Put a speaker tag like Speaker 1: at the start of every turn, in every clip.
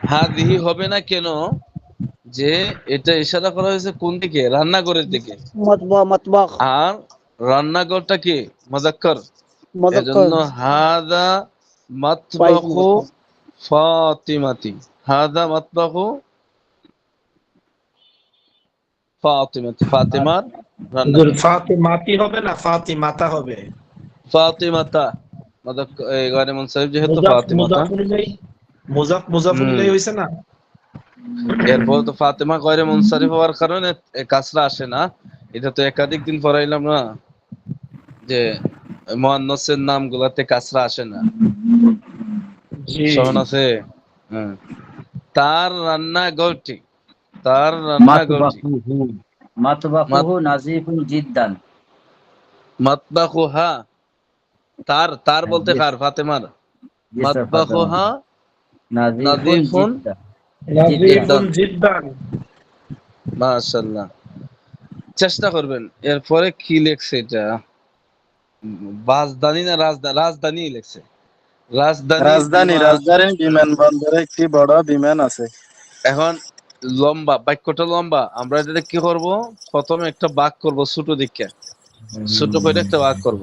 Speaker 1: হাদিহি হবে না কেন? যে এটা ইশারা করা হয়েছে কোন দিকে? রান্নাঘরের দিকে।
Speaker 2: মতবাখ
Speaker 1: আর রান্নাঘরটা কি? মুযাক্কার।
Speaker 2: মুযাক্কার
Speaker 1: এজন্য হাদা
Speaker 2: ওয়াহিদ
Speaker 1: মাতবাখু
Speaker 2: মুযাক্কার
Speaker 1: ফাতিমাতি। হাদা মাতবাখু ফাতিমাতি, ফাতিমার
Speaker 3: হুজুর
Speaker 1: রান্নাঘর।
Speaker 3: ফাতিমাতি হবে না, ফাতিমাতা হবে।
Speaker 1: ফাতিমাতা গায়রে মুনসারিফ যেহেতু ফাতিমাতা।
Speaker 3: মুজাফ ইলাইহি, মুজাফ
Speaker 1: হুম,
Speaker 3: ইলাইহি হইছে না?
Speaker 1: এরপর তো ফাতেমা গায়রে মুনসারিফ হওয়ার কারণে কাসরা আসে না। এটা তো একাধিক দিন পড়াইলাম না যে মুয়ান্নাসের নামগুলাতে কাসরা আসে না।
Speaker 3: জি।
Speaker 1: স্মরণ আছে? হ্যাঁ। তার রান্নাঘরটি, তার রান্নাঘরটি।
Speaker 4: মাতবাখুহু
Speaker 1: মাত
Speaker 4: মাতবাখুহু নাজিফুন জিদ্দান।
Speaker 1: মাতবাখুহা, তার তার বলতে
Speaker 4: জি
Speaker 1: কার? ফাতেমার।
Speaker 4: জি স্যার, ফাতেমা
Speaker 1: মাতবাখুহা
Speaker 4: নাজিফুন
Speaker 1: নাযিফুন
Speaker 4: জিদ্দান জিদ্দান।
Speaker 3: নাজিফুন
Speaker 1: জিদ্দান।
Speaker 3: জিদ্দান।
Speaker 1: মাশাআল্লাহ। চেষ্টা করবেন। এরপরে কি লেখছে এটা? বাজদানি না রাজধানী? রাজধানী লেখছে। রাজধানীর
Speaker 5: রাজধানী,
Speaker 1: বিমান।
Speaker 5: রাজধানীর বিমানবন্দরে একটি বড় বিমান আছে।
Speaker 1: এখন লম্বা, বাক্যটা লম্বা। আমরা এটা কি করব? প্রথমে একটা ভাগ করব ছোট দিকে, ছোট করে একটা ভাগ করব।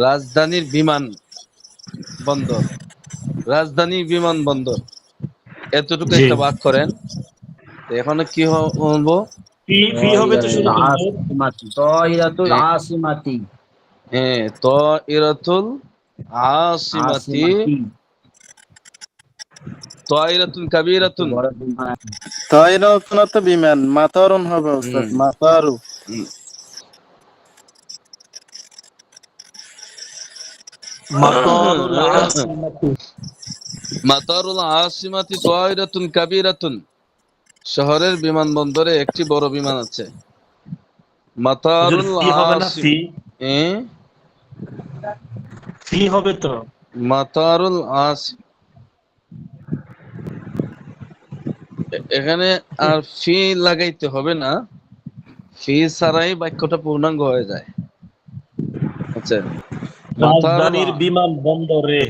Speaker 1: রাজধানীর বিমান বন্দর, রাজধানী বিমানবন্দর, এতটুকু
Speaker 3: জি।
Speaker 1: একটা ভাগ করেন। তো এখানে কি হবো?
Speaker 3: ফি হবে তো
Speaker 4: তায়রাতুল
Speaker 3: শুরুতে হুজুর।
Speaker 4: আসিমাতি, তায়রাতুল আসিমাতি,
Speaker 1: হ্যাঁ, তো ইরাতুল আসিমাতি,
Speaker 4: আসিমাতি।
Speaker 1: তায়রাতুন
Speaker 4: একটু
Speaker 1: কাবীরাতুন।
Speaker 4: বড় বিমান।
Speaker 5: তয়রতুন তো বিমান, মাতারুন হবে উস্তাদ,
Speaker 1: হুম,
Speaker 5: মাতারু।
Speaker 1: হুম,
Speaker 3: মাতারুল আসিমাতি।
Speaker 1: মাতারুল আসিমাতি তায়রাতুন কাবীরাতুন। শহরের বিমানবন্দরে একটি বড় বিমান আছে।
Speaker 3: হুজুর
Speaker 1: মাতারুল
Speaker 3: ফি হবে না?
Speaker 1: আসি
Speaker 3: ফি
Speaker 1: এ
Speaker 3: ফি হবে তো।
Speaker 1: মাতারুল আস, এখানে আর ফি লাগাইতে হবে না। ফি ছাড়াই বাক্যটা পূর্ণাঙ্গ হয়ে যায়। আচ্ছা, মাতারুল
Speaker 3: রাজধানীর বিমান বন্দরে,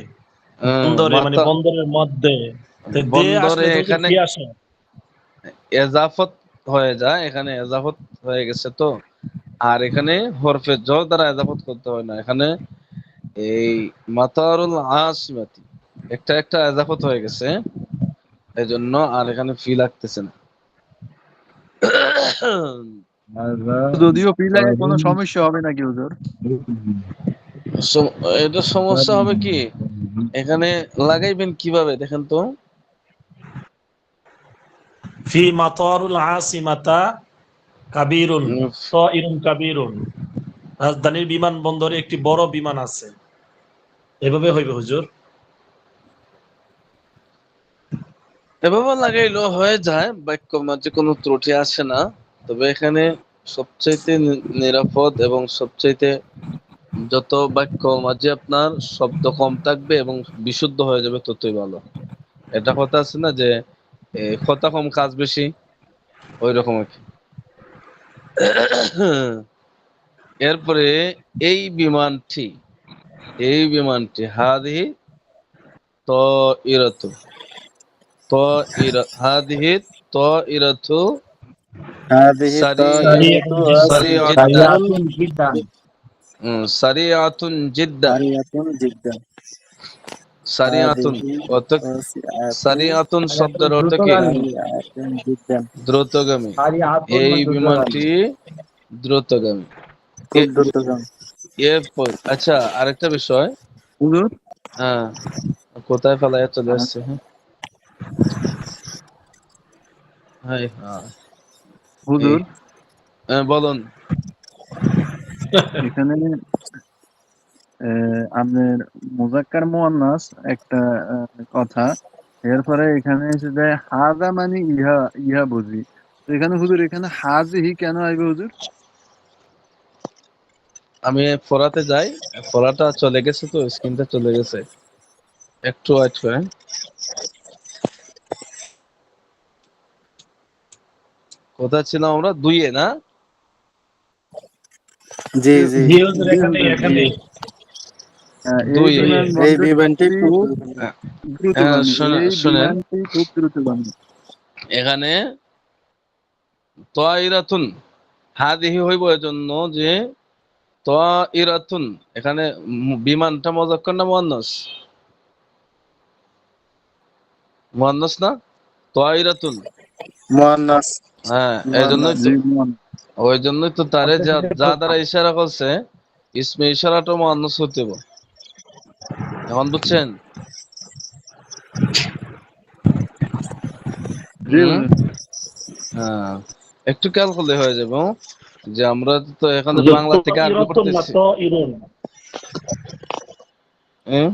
Speaker 3: বন্দরে মানে
Speaker 1: মাতা
Speaker 3: বন্দরের মধ্যে। তো দে আসলে
Speaker 1: বন্দরে
Speaker 3: তো হুজুর
Speaker 1: এখানে
Speaker 3: ফি আসে।
Speaker 1: এজাফত হয়ে যায়। এখানে এজাফত হয়ে গেছে তো। আর এখানে হরফে জ দ্বারা এজাফত করতে হয় না। এখানে এই মাতারুল আসিমাতি একটা একটা এজাফত হয়ে গেছে, এজন্য আর এখানে ফি লাগতেছে না।
Speaker 4: হাযা
Speaker 6: যদিও ফি লাগে কোনো
Speaker 4: মাতারুন
Speaker 6: সমস্যা হবে নাকি হুজুর?
Speaker 1: এটা সমস্যা হবে কি? এখানে লাগাইবেন কিভাবে দেখেন তো?
Speaker 3: ফি মাতারুল আসিমাতা কাবীরুন,
Speaker 1: উম,
Speaker 3: তায়রুন কাবীরুন। রাজধানীর বিমান বন্দরে একটি বড় বিমান আছে। এভাবে হইবে হুজুর।
Speaker 1: এভাবে লাগাইলেও হয়ে যায়, বাক্য মাঝে কোনো ত্রুটি আসে না। তবে এখানে সবচাইতে নিরাপদ এবং সবচাইতে যত বাক্য মাঝে আপনার শব্দ কম থাকবে এবং বিশুদ্ধ হয়ে যাবে ততই ভালো। এটা কথা আছে না যে কথা কম কাজ বেশি, ওই রকম আর কি। এরপরে এই বিমানটি, এই বিমানটি হাদিহি ত ইরাতু, হাদিহি ত ইরাতু
Speaker 5: হাদিহি
Speaker 1: সারি
Speaker 5: তায়রাতু
Speaker 3: সারিয়াতুন জিদ্দান,
Speaker 1: জিদ্দান,
Speaker 5: আসিরাতুন
Speaker 4: সারিয়াতুন জিদ্দান।
Speaker 1: সারিয়াতুন জিদ্দান।
Speaker 5: সারিয়াতুন জিদ্দান।
Speaker 1: সারিয়াতুন
Speaker 5: হাদিহি
Speaker 1: অর্থ,
Speaker 5: ওয়াসিআতুন
Speaker 1: সারিয়াতুন
Speaker 4: সারিয়াতুন
Speaker 1: শব্দের অর্থ কি?
Speaker 4: দ্রুতগামী,
Speaker 5: সারিয়াতুন জিদ্দান।
Speaker 1: দ্রুতগামী।
Speaker 4: সারিয়াতুন
Speaker 1: এই
Speaker 4: মানে দ্রুতগামী।
Speaker 1: বিমানটি দ্রুতগামী।
Speaker 5: খুব
Speaker 1: এ-
Speaker 5: দ্রুতগামী।
Speaker 1: এরপর আচ্ছা, আরেকটা বিষয়।
Speaker 6: হুজুর
Speaker 1: হ্যাঁ, কোথায় ফেলায় চলে আসছে? হ্যাঁ, হ্যাঁ, হ্যাঁ, এই
Speaker 6: হুজুর
Speaker 1: বলুন।
Speaker 6: এখানে আপনার মুযাক্কার মুয়ান্নাস একটা কথা, এরপরে এখানে এসে যায় হাজা মানে ইহা, ইহা বুঝি। তো এখানে হুজুর এখানে হাজিহি কেন আইবে হুজুর?
Speaker 1: আমি ফোরাতে যাই, ফোরাটা চলে গেছে তো, স্ক্রিনটা চলে গেছে, একটু ওয়েট করেন। কোথায় ছিলাম আমরা? দুইয়ে না?
Speaker 5: জি জি।
Speaker 3: জি হুজুর,
Speaker 6: জি
Speaker 3: এখানে
Speaker 6: হুজুর জি।
Speaker 3: এখানে
Speaker 6: এই
Speaker 1: দুই
Speaker 6: বিমান
Speaker 5: এই
Speaker 6: বন্দরটি
Speaker 5: বিমানটি খুব
Speaker 6: দ্রুতগামী।
Speaker 1: শোনেন
Speaker 6: এই
Speaker 1: শোনেন
Speaker 6: বিমানটি খুব দ্রুতগামী।
Speaker 1: এখানে তাইরাতুন হাদিহি হইব এজন্য যে তাইরাতুন এখানে বিমানটা মুযাক্কার না মুয়ান্নাস? মুয়ান্নাস না? তাইরাতুন।
Speaker 5: মুয়ান্নাস।
Speaker 1: হ্যাঁ এই জন্যই
Speaker 5: মুয়ান্নাস।
Speaker 1: তো,
Speaker 6: জি মান।
Speaker 1: ওই জন্যই তো তারে যা যা দ্বারা ইশারা করছে ইসমে ইশারাটা মুয়ান্নাস হতে হবে। এখন বুঝছেন?
Speaker 6: জি
Speaker 1: হুম,
Speaker 6: হুজুর।
Speaker 1: হ্যাঁ একটু খেয়াল করলে হয়ে যাবে যে আমরা তো এখানে
Speaker 3: হুজুর,
Speaker 1: বাংলা থেকে আরবি
Speaker 3: তাইরাতুন না
Speaker 1: পড়তেছি।
Speaker 3: তাইরুন?
Speaker 1: হুম?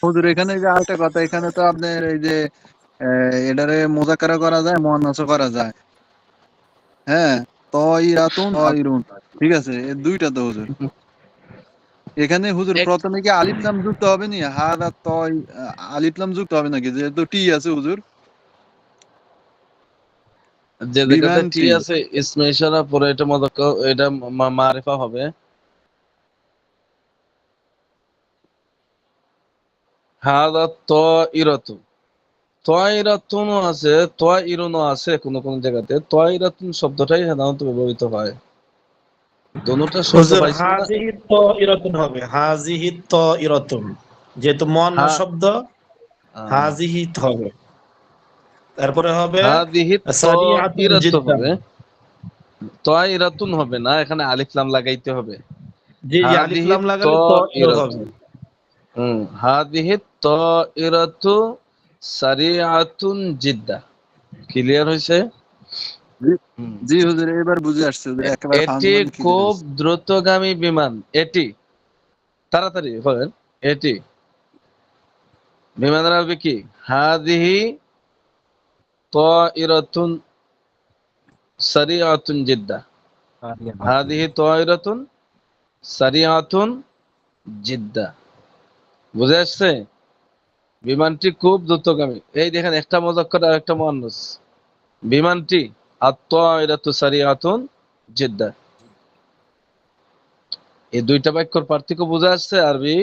Speaker 6: হুজুর এখানে যে আরেকটা কথা, এখানে তো আপনার এই যে এটারে মুযাক্কারা করা যায়, মুয়ান্নাসও করা যায়। হ্যাঁ, তাইরাতুন তাইরুন, ঠিক আছে, এই দুইটা তো হুজুর। এখানে হুজুর
Speaker 1: এক
Speaker 6: প্রথমে কি আলিফ লাম যুক্ত হবে নি? হাদা তয় আলিফ লাম যুক্ত হবে নাকি? যেহেতু টি আছে হুজুর।
Speaker 1: যে জায়গাতে টি
Speaker 6: বিমানটি।
Speaker 1: আছে ইসমে ইশারা পরে এটা মুযাক্কার, এটা মারিফা হবে। হাদা তাইরাতু, তাইরাতুনও আছে, তাইরুনও আছে, কোন কোন জায়গাতে তাইরাতুন শব্দটাই সাধারণত ব্যবহৃত হয়। দোনোটা শব্দ
Speaker 3: হুজুর,
Speaker 1: পাইছেন না?
Speaker 3: হাজিহি তাইরাতুন হবে, হাজিহি তাইরাতুন, যেহেতু মুয়ান্নাস
Speaker 1: হ্যাঁ,
Speaker 3: শব্দ হাজিহি হবে। তারপরে হবে
Speaker 1: হাদিহি
Speaker 3: সারিআতুন
Speaker 1: তাইরাতু
Speaker 3: জিদ্দান।
Speaker 1: হবে, তাইরাতুন হবে না, এখানে আলিফ লাম লাগাইতে হবে।
Speaker 3: জি জি, আলিফ
Speaker 1: হাদিহি
Speaker 3: লাম লাগালে তাইরাত
Speaker 1: তাইরাতু,
Speaker 3: হবে।
Speaker 1: হাদিহি তাইরাতু সারিআতুন জিদ্দা। ক্লিয়ার হইছে?
Speaker 6: জি
Speaker 1: হুম।
Speaker 6: জি হুজুর, এবার বুঝে আসছে হুজুর, একেবারে
Speaker 1: এটি
Speaker 6: ফার্স্ট ক্লিয়ার
Speaker 1: খুব
Speaker 6: হয়েছে।
Speaker 1: দ্রুতগামী বিমান। এটি তাড়াতাড়ি বলেন। এটি বিমানের আরবি কি? হাদিহি তাইরাতুন সারিআতুন জিদ্দা। হাদিহি তাইরাতুন সারিআতুন জিদ্দা। বুঝে আসছে? বিমানটি খুব দ্রুতগামী। এই দেখেন, একটা মুযাক্কার আর একটা মুয়ান্নাস। বিমানটি আত-তাইরাতু সারিআতুন জিদ্দা। এই দুইটা বাক্যর পার্থক্য বুঝে আসছে আরবি?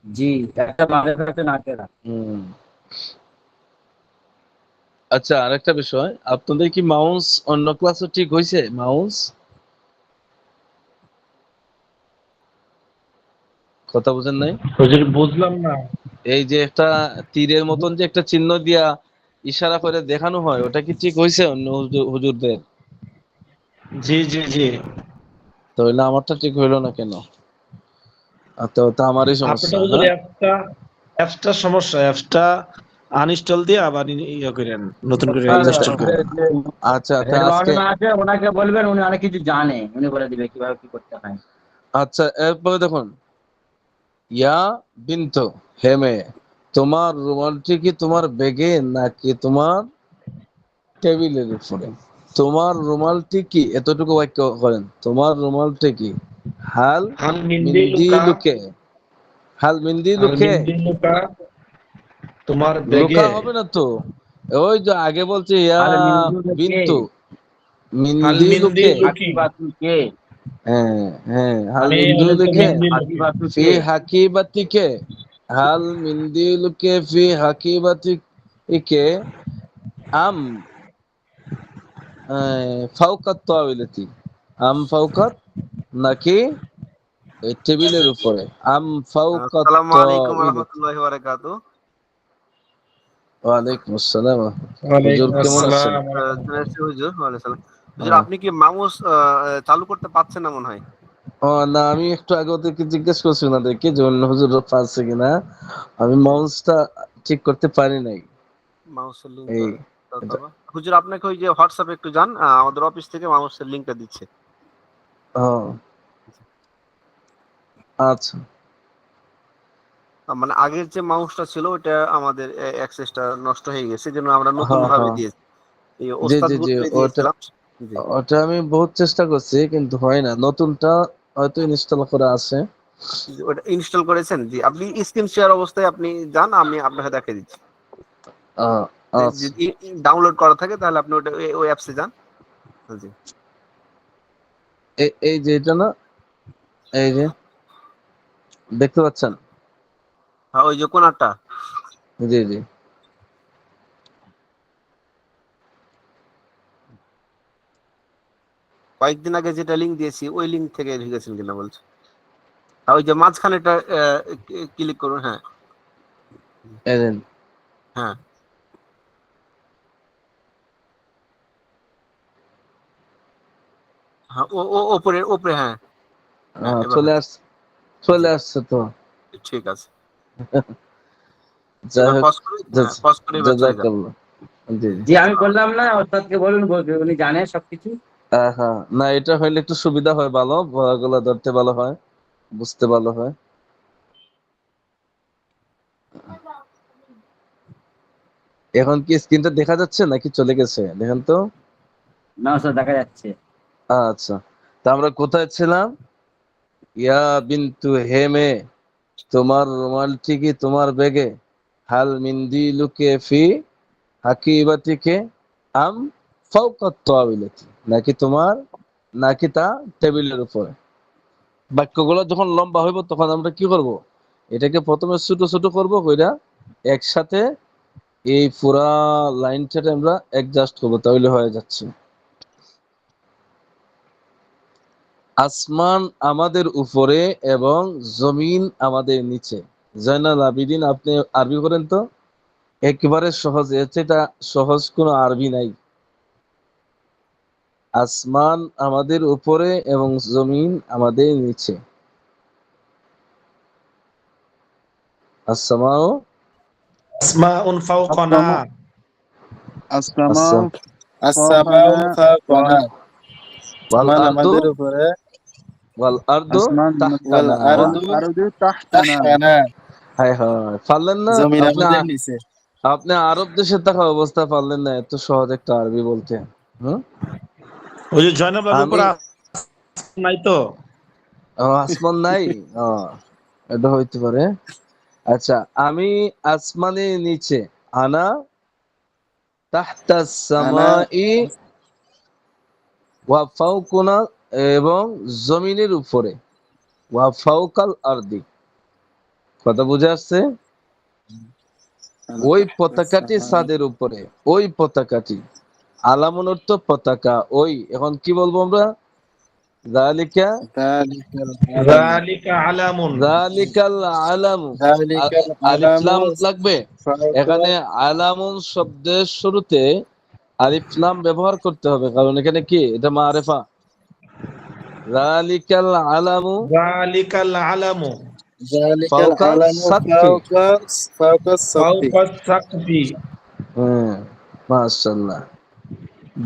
Speaker 4: জি, একটা মাদ্রাসাতে নাকেরা।
Speaker 1: হুম। আচ্ছা, আরেকটা বিষয়, আপনাদের কি মাউস অন্য ক্লাসে ঠিক হয়েছে? মাউস কথা বুঝেন নাই?
Speaker 3: হুজুর, বুঝলাম না।
Speaker 1: এই যে একটা তীরের মতন যে একটা চিহ্ন দিয়া ইশারা করে দেখানো হয়, ওটা কি ঠিক হয়েছে অন্য হুজুরদের?
Speaker 3: জি জি জি,
Speaker 1: তাহলে আমারটা ঠিক হইলো না কেন? তো তা আমারই
Speaker 3: আপনারটা
Speaker 1: সমস্যা,
Speaker 3: হুজুর
Speaker 1: হ্যাঁ?
Speaker 3: অ্যাপসটার সমস্যা। অ্যাপসটা আনইনস্টল দিয়ে আবার ইয়ে করেন, নতুন করে
Speaker 4: আপনার
Speaker 1: আচ্ছা
Speaker 3: ইনস্টল করেন।
Speaker 1: আচ্ছা তা
Speaker 4: হেড
Speaker 1: আজকে,
Speaker 4: মাওলানা আছে, ওনাকে বলবেন, উনি অনেক কিছু জানে, উনি বলে দিবে কিভাবে কি করতে হয়।
Speaker 1: আচ্ছা এরপরে দেখুন, ইয়া বিন্তু, হে মেয়ে, তোমার রুমালটি কি তোমার ব্যাগে নাকি তোমার টেবিলের উপরে? তোমার রুমালটি কি, এতটুকু বাক্য করেন, তোমার রুমালটি কি? হাল
Speaker 3: হাল মিন্দি লুকা,
Speaker 1: মিন্দিলুকে, হাল
Speaker 3: হাল
Speaker 1: মিন্দিলুকে।
Speaker 3: মিন্দি লুকা তোমার ব্যাগে।
Speaker 1: লুকা হবে না তো, ওই যে আগে বলছে ইয়া
Speaker 4: তাহলে মিন্দুকে কে?
Speaker 1: বিন্তু
Speaker 3: হাল মিন্দি
Speaker 1: মিন্দিলুকে।
Speaker 3: লুকি,
Speaker 4: হাকিবাতু কে?
Speaker 1: হ্যাঁ হ্যাঁ, হাল
Speaker 3: আমি বলতে
Speaker 1: মিন্দিলুকে
Speaker 3: মিন্দি লুকি।
Speaker 4: হাকিবাতু
Speaker 1: ফি
Speaker 4: কে?
Speaker 1: হাকিবাতিকে, হাল মিন্দিলুকে ফি হাকিবাতিকে আম ফাওকাত তাওয়াইলাতি, আম ফাওকাত নাকি এই টেবিলের উপরে, আম ফাওকাত
Speaker 7: আসসালামু আলাইকুম
Speaker 1: তাওয়াইলাতি।
Speaker 7: রহমতুল্লাহি ওয়া বারাকাতুহু।
Speaker 1: ওয়ালাইকুম আসসালাম। হুজুর
Speaker 3: ওয়ালাইকুম
Speaker 1: কেমন আছেন?
Speaker 3: আসসালাম।
Speaker 7: চলে আসছে হুজুর। ওয়ালাইকুম সালাম। হুজুর,
Speaker 1: হ্যাঁ।
Speaker 7: আপনি কি মাউস চালু করতে পারছেন না মনে হয়?
Speaker 1: ও না, আমি একটু আগে ওদেরকে জিজ্ঞেস করছি ওনাদেরকে যে অন্য হুজুর পারছে কিনা। আমি মাউসটা ঠিক করতে পারি নাই।
Speaker 7: মাউসের লিংক
Speaker 1: এই
Speaker 7: দরকার
Speaker 1: এটা,
Speaker 7: বা হুজুর, আপনাকে ওই যে হোয়াটসঅ্যাপে একটু যান, আমাদের অফিস থেকে মাউসের লিংকটা দিচ্ছে।
Speaker 1: ও আচ্ছা।
Speaker 7: মানে আগের যে মাউসটা ছিল ওটা আমাদের অ্যাক্সেসটা নষ্ট হয়ে গেছে, জন্য আমরা নতুন
Speaker 1: হ্যাঁ
Speaker 7: ভাবে
Speaker 1: হ্যাঁ,
Speaker 7: দিয়েছি। এই
Speaker 1: জি
Speaker 7: ওস্তাদ
Speaker 1: জি জি,
Speaker 7: গুরুত্বে
Speaker 1: ওটা
Speaker 7: দিয়েছিলাম। জি
Speaker 1: ওটা আমি বহুত চেষ্টা করছি কিন্তু হয় না। নতুনটা হয়তো ইনস্টল করা আছে।
Speaker 7: জি, ওটা ইনস্টল করেছেন? জি, আপনি স্ক্রিন শেয়ার অবস্থায় আপনি যান, আমি আপনাকে দেখিয়ে দিচ্ছি।
Speaker 1: আহ, আচ্ছা।
Speaker 7: যদি ডাউনলোড করা থাকে তাহলে আপনি ওটা ওই অ্যাপসে যান। জি
Speaker 1: এই যে এটা না, এই যে দেখতে পাচ্ছেন?
Speaker 7: হ্যাঁ, ওই যে কোনারটা।
Speaker 1: জি জি।
Speaker 7: কয়েকদিন আগে যেটা লিঙ্ক দিয়েছি ওই লিঙ্ক থেকে ঢুকেছেন কিনা বলছে। আর ওই যে মাঝখানেটা ক্লিক করুন। হ্যাঁ
Speaker 1: এই যে,
Speaker 7: হ্যাঁ হ্যাঁ, ও ও ওপরে ওপরে, হ্যাঁ হ্যাঁ, এবার
Speaker 1: চলে
Speaker 7: হয়েছে।
Speaker 1: আসছে, চলে
Speaker 7: জি,
Speaker 1: আসছে তো।
Speaker 7: ঠিক আছে।
Speaker 1: যাই
Speaker 7: এবার
Speaker 1: হোক,
Speaker 7: পজ করে, হ্যাঁ পজ করে এবার চলে যান।
Speaker 1: জাযাকাল্লাহ। জি জি।
Speaker 4: জি আমি বললাম না, ওস্তাদকে বলুন, উনি জানে সবকিছু।
Speaker 1: হ্যাঁ, না এটা হইলে একটু সুবিধা হয়, ভালো গুলা ধরতে ভালো হয়, বুঝতে ভালো হয়। এখন কি স্ক্রিনটা দেখা যাচ্ছে নাকি চলে গেছে? দেখেন তো।
Speaker 4: না ওস্তাদ, দেখা যাচ্ছে।
Speaker 1: আচ্ছা, তা আমরা কোথায় ছিলাম? ইয়া বিন্তু, হে মেয়ে, তোমার রুমালটি কি তোমার ব্যাগে? হাল মিন্দিলুকে ফি হাকিবাতিকে আম ফাওকাত তাওয়াবিলাতি, নাকি তোমার, নাকি তা টেবিলের উপরে। বাক্যগুলো যখন লম্বা হইব তখন আমরা কি করব, এটাকে প্রথমে ছোট ছোট করব, কইরা একসাথে এই পুরা লাইনটাকে আমরা অ্যাডজাস্ট করব, তাহলে হয়ে যাচ্ছে। আসমান আমাদের উপরে এবং জমিন আমাদের নিচে। জয়নাল আবিদিন, আপনি আরবি করেন তো, একেবারে সহজ, এর চেয়ে এটা সহজ কোনো আরবি নাই। আসমান আমাদের উপরে এবং জমিন আমাদের নিচে। আসসামাও
Speaker 3: আসমাউন ফাওকানা।
Speaker 6: আসসামা আসসামাউ
Speaker 1: আসসাম
Speaker 5: আসসামাউ
Speaker 6: ফাওকানা
Speaker 5: ফাওকানা,
Speaker 1: ওয়াল
Speaker 5: আসমান
Speaker 1: আরদু,
Speaker 5: আমাদের উপরে,
Speaker 1: ওয়াল আরদু
Speaker 6: আসমান
Speaker 5: ওয়াল
Speaker 1: তাহতানা।
Speaker 5: আরদু
Speaker 6: আরদু তাহতানা।
Speaker 5: তাহতানা,
Speaker 1: হায় হায়, পারলেন না
Speaker 5: জমিন
Speaker 1: আপনি?
Speaker 5: আমাদের নিচে।
Speaker 1: আপনি আরব দেশে থাকা অবস্থা পারলেন না এত সহজ একটা আরবি বলতে? হুম।
Speaker 3: ওই যে জয়নাব বাবুর উপর
Speaker 1: আমি
Speaker 3: নাই তো।
Speaker 1: আসমান নাই, ও, এটা হইতে পারে। আচ্ছা, আমি আসমানের নিচে, আনা তাহতাস
Speaker 5: আনা,
Speaker 1: সামাই ওয়া ফাওকুনা, এবং জমিনের উপরে, ওয়া ফাওকাল আরদি। কথা বুঝে আসছে? ওই পতাকাটি ছাদের উপরে, ওই পতাকাটি। আলামুন অর্থ পতাকা, ওই। এখন কি বলবো আমরা? যালিকা,
Speaker 5: যালিকাল আলামু,
Speaker 3: যালিকা আলামুন।
Speaker 1: যালিকাল আলামু।
Speaker 5: যালিকাল
Speaker 1: আলিফ
Speaker 5: আলামু
Speaker 1: লাম লাগবে
Speaker 5: ফাওকা,
Speaker 1: এখানে। আলামুন শব্দের শুরুতে আলিফ লাম ব্যবহার করতে হবে, কারণ এখানে কি, এটা মারেফা। যালিকাল আলামু
Speaker 3: যালিকাল আলামু
Speaker 5: যালিকাল
Speaker 1: ফাওকা
Speaker 5: আলামু
Speaker 1: সাকফি।
Speaker 5: ফাওকা, ফাওকা সাকফি।
Speaker 3: ফাওকা সাকফি।
Speaker 1: হ্যাঁ, মাশাআল্লাহ।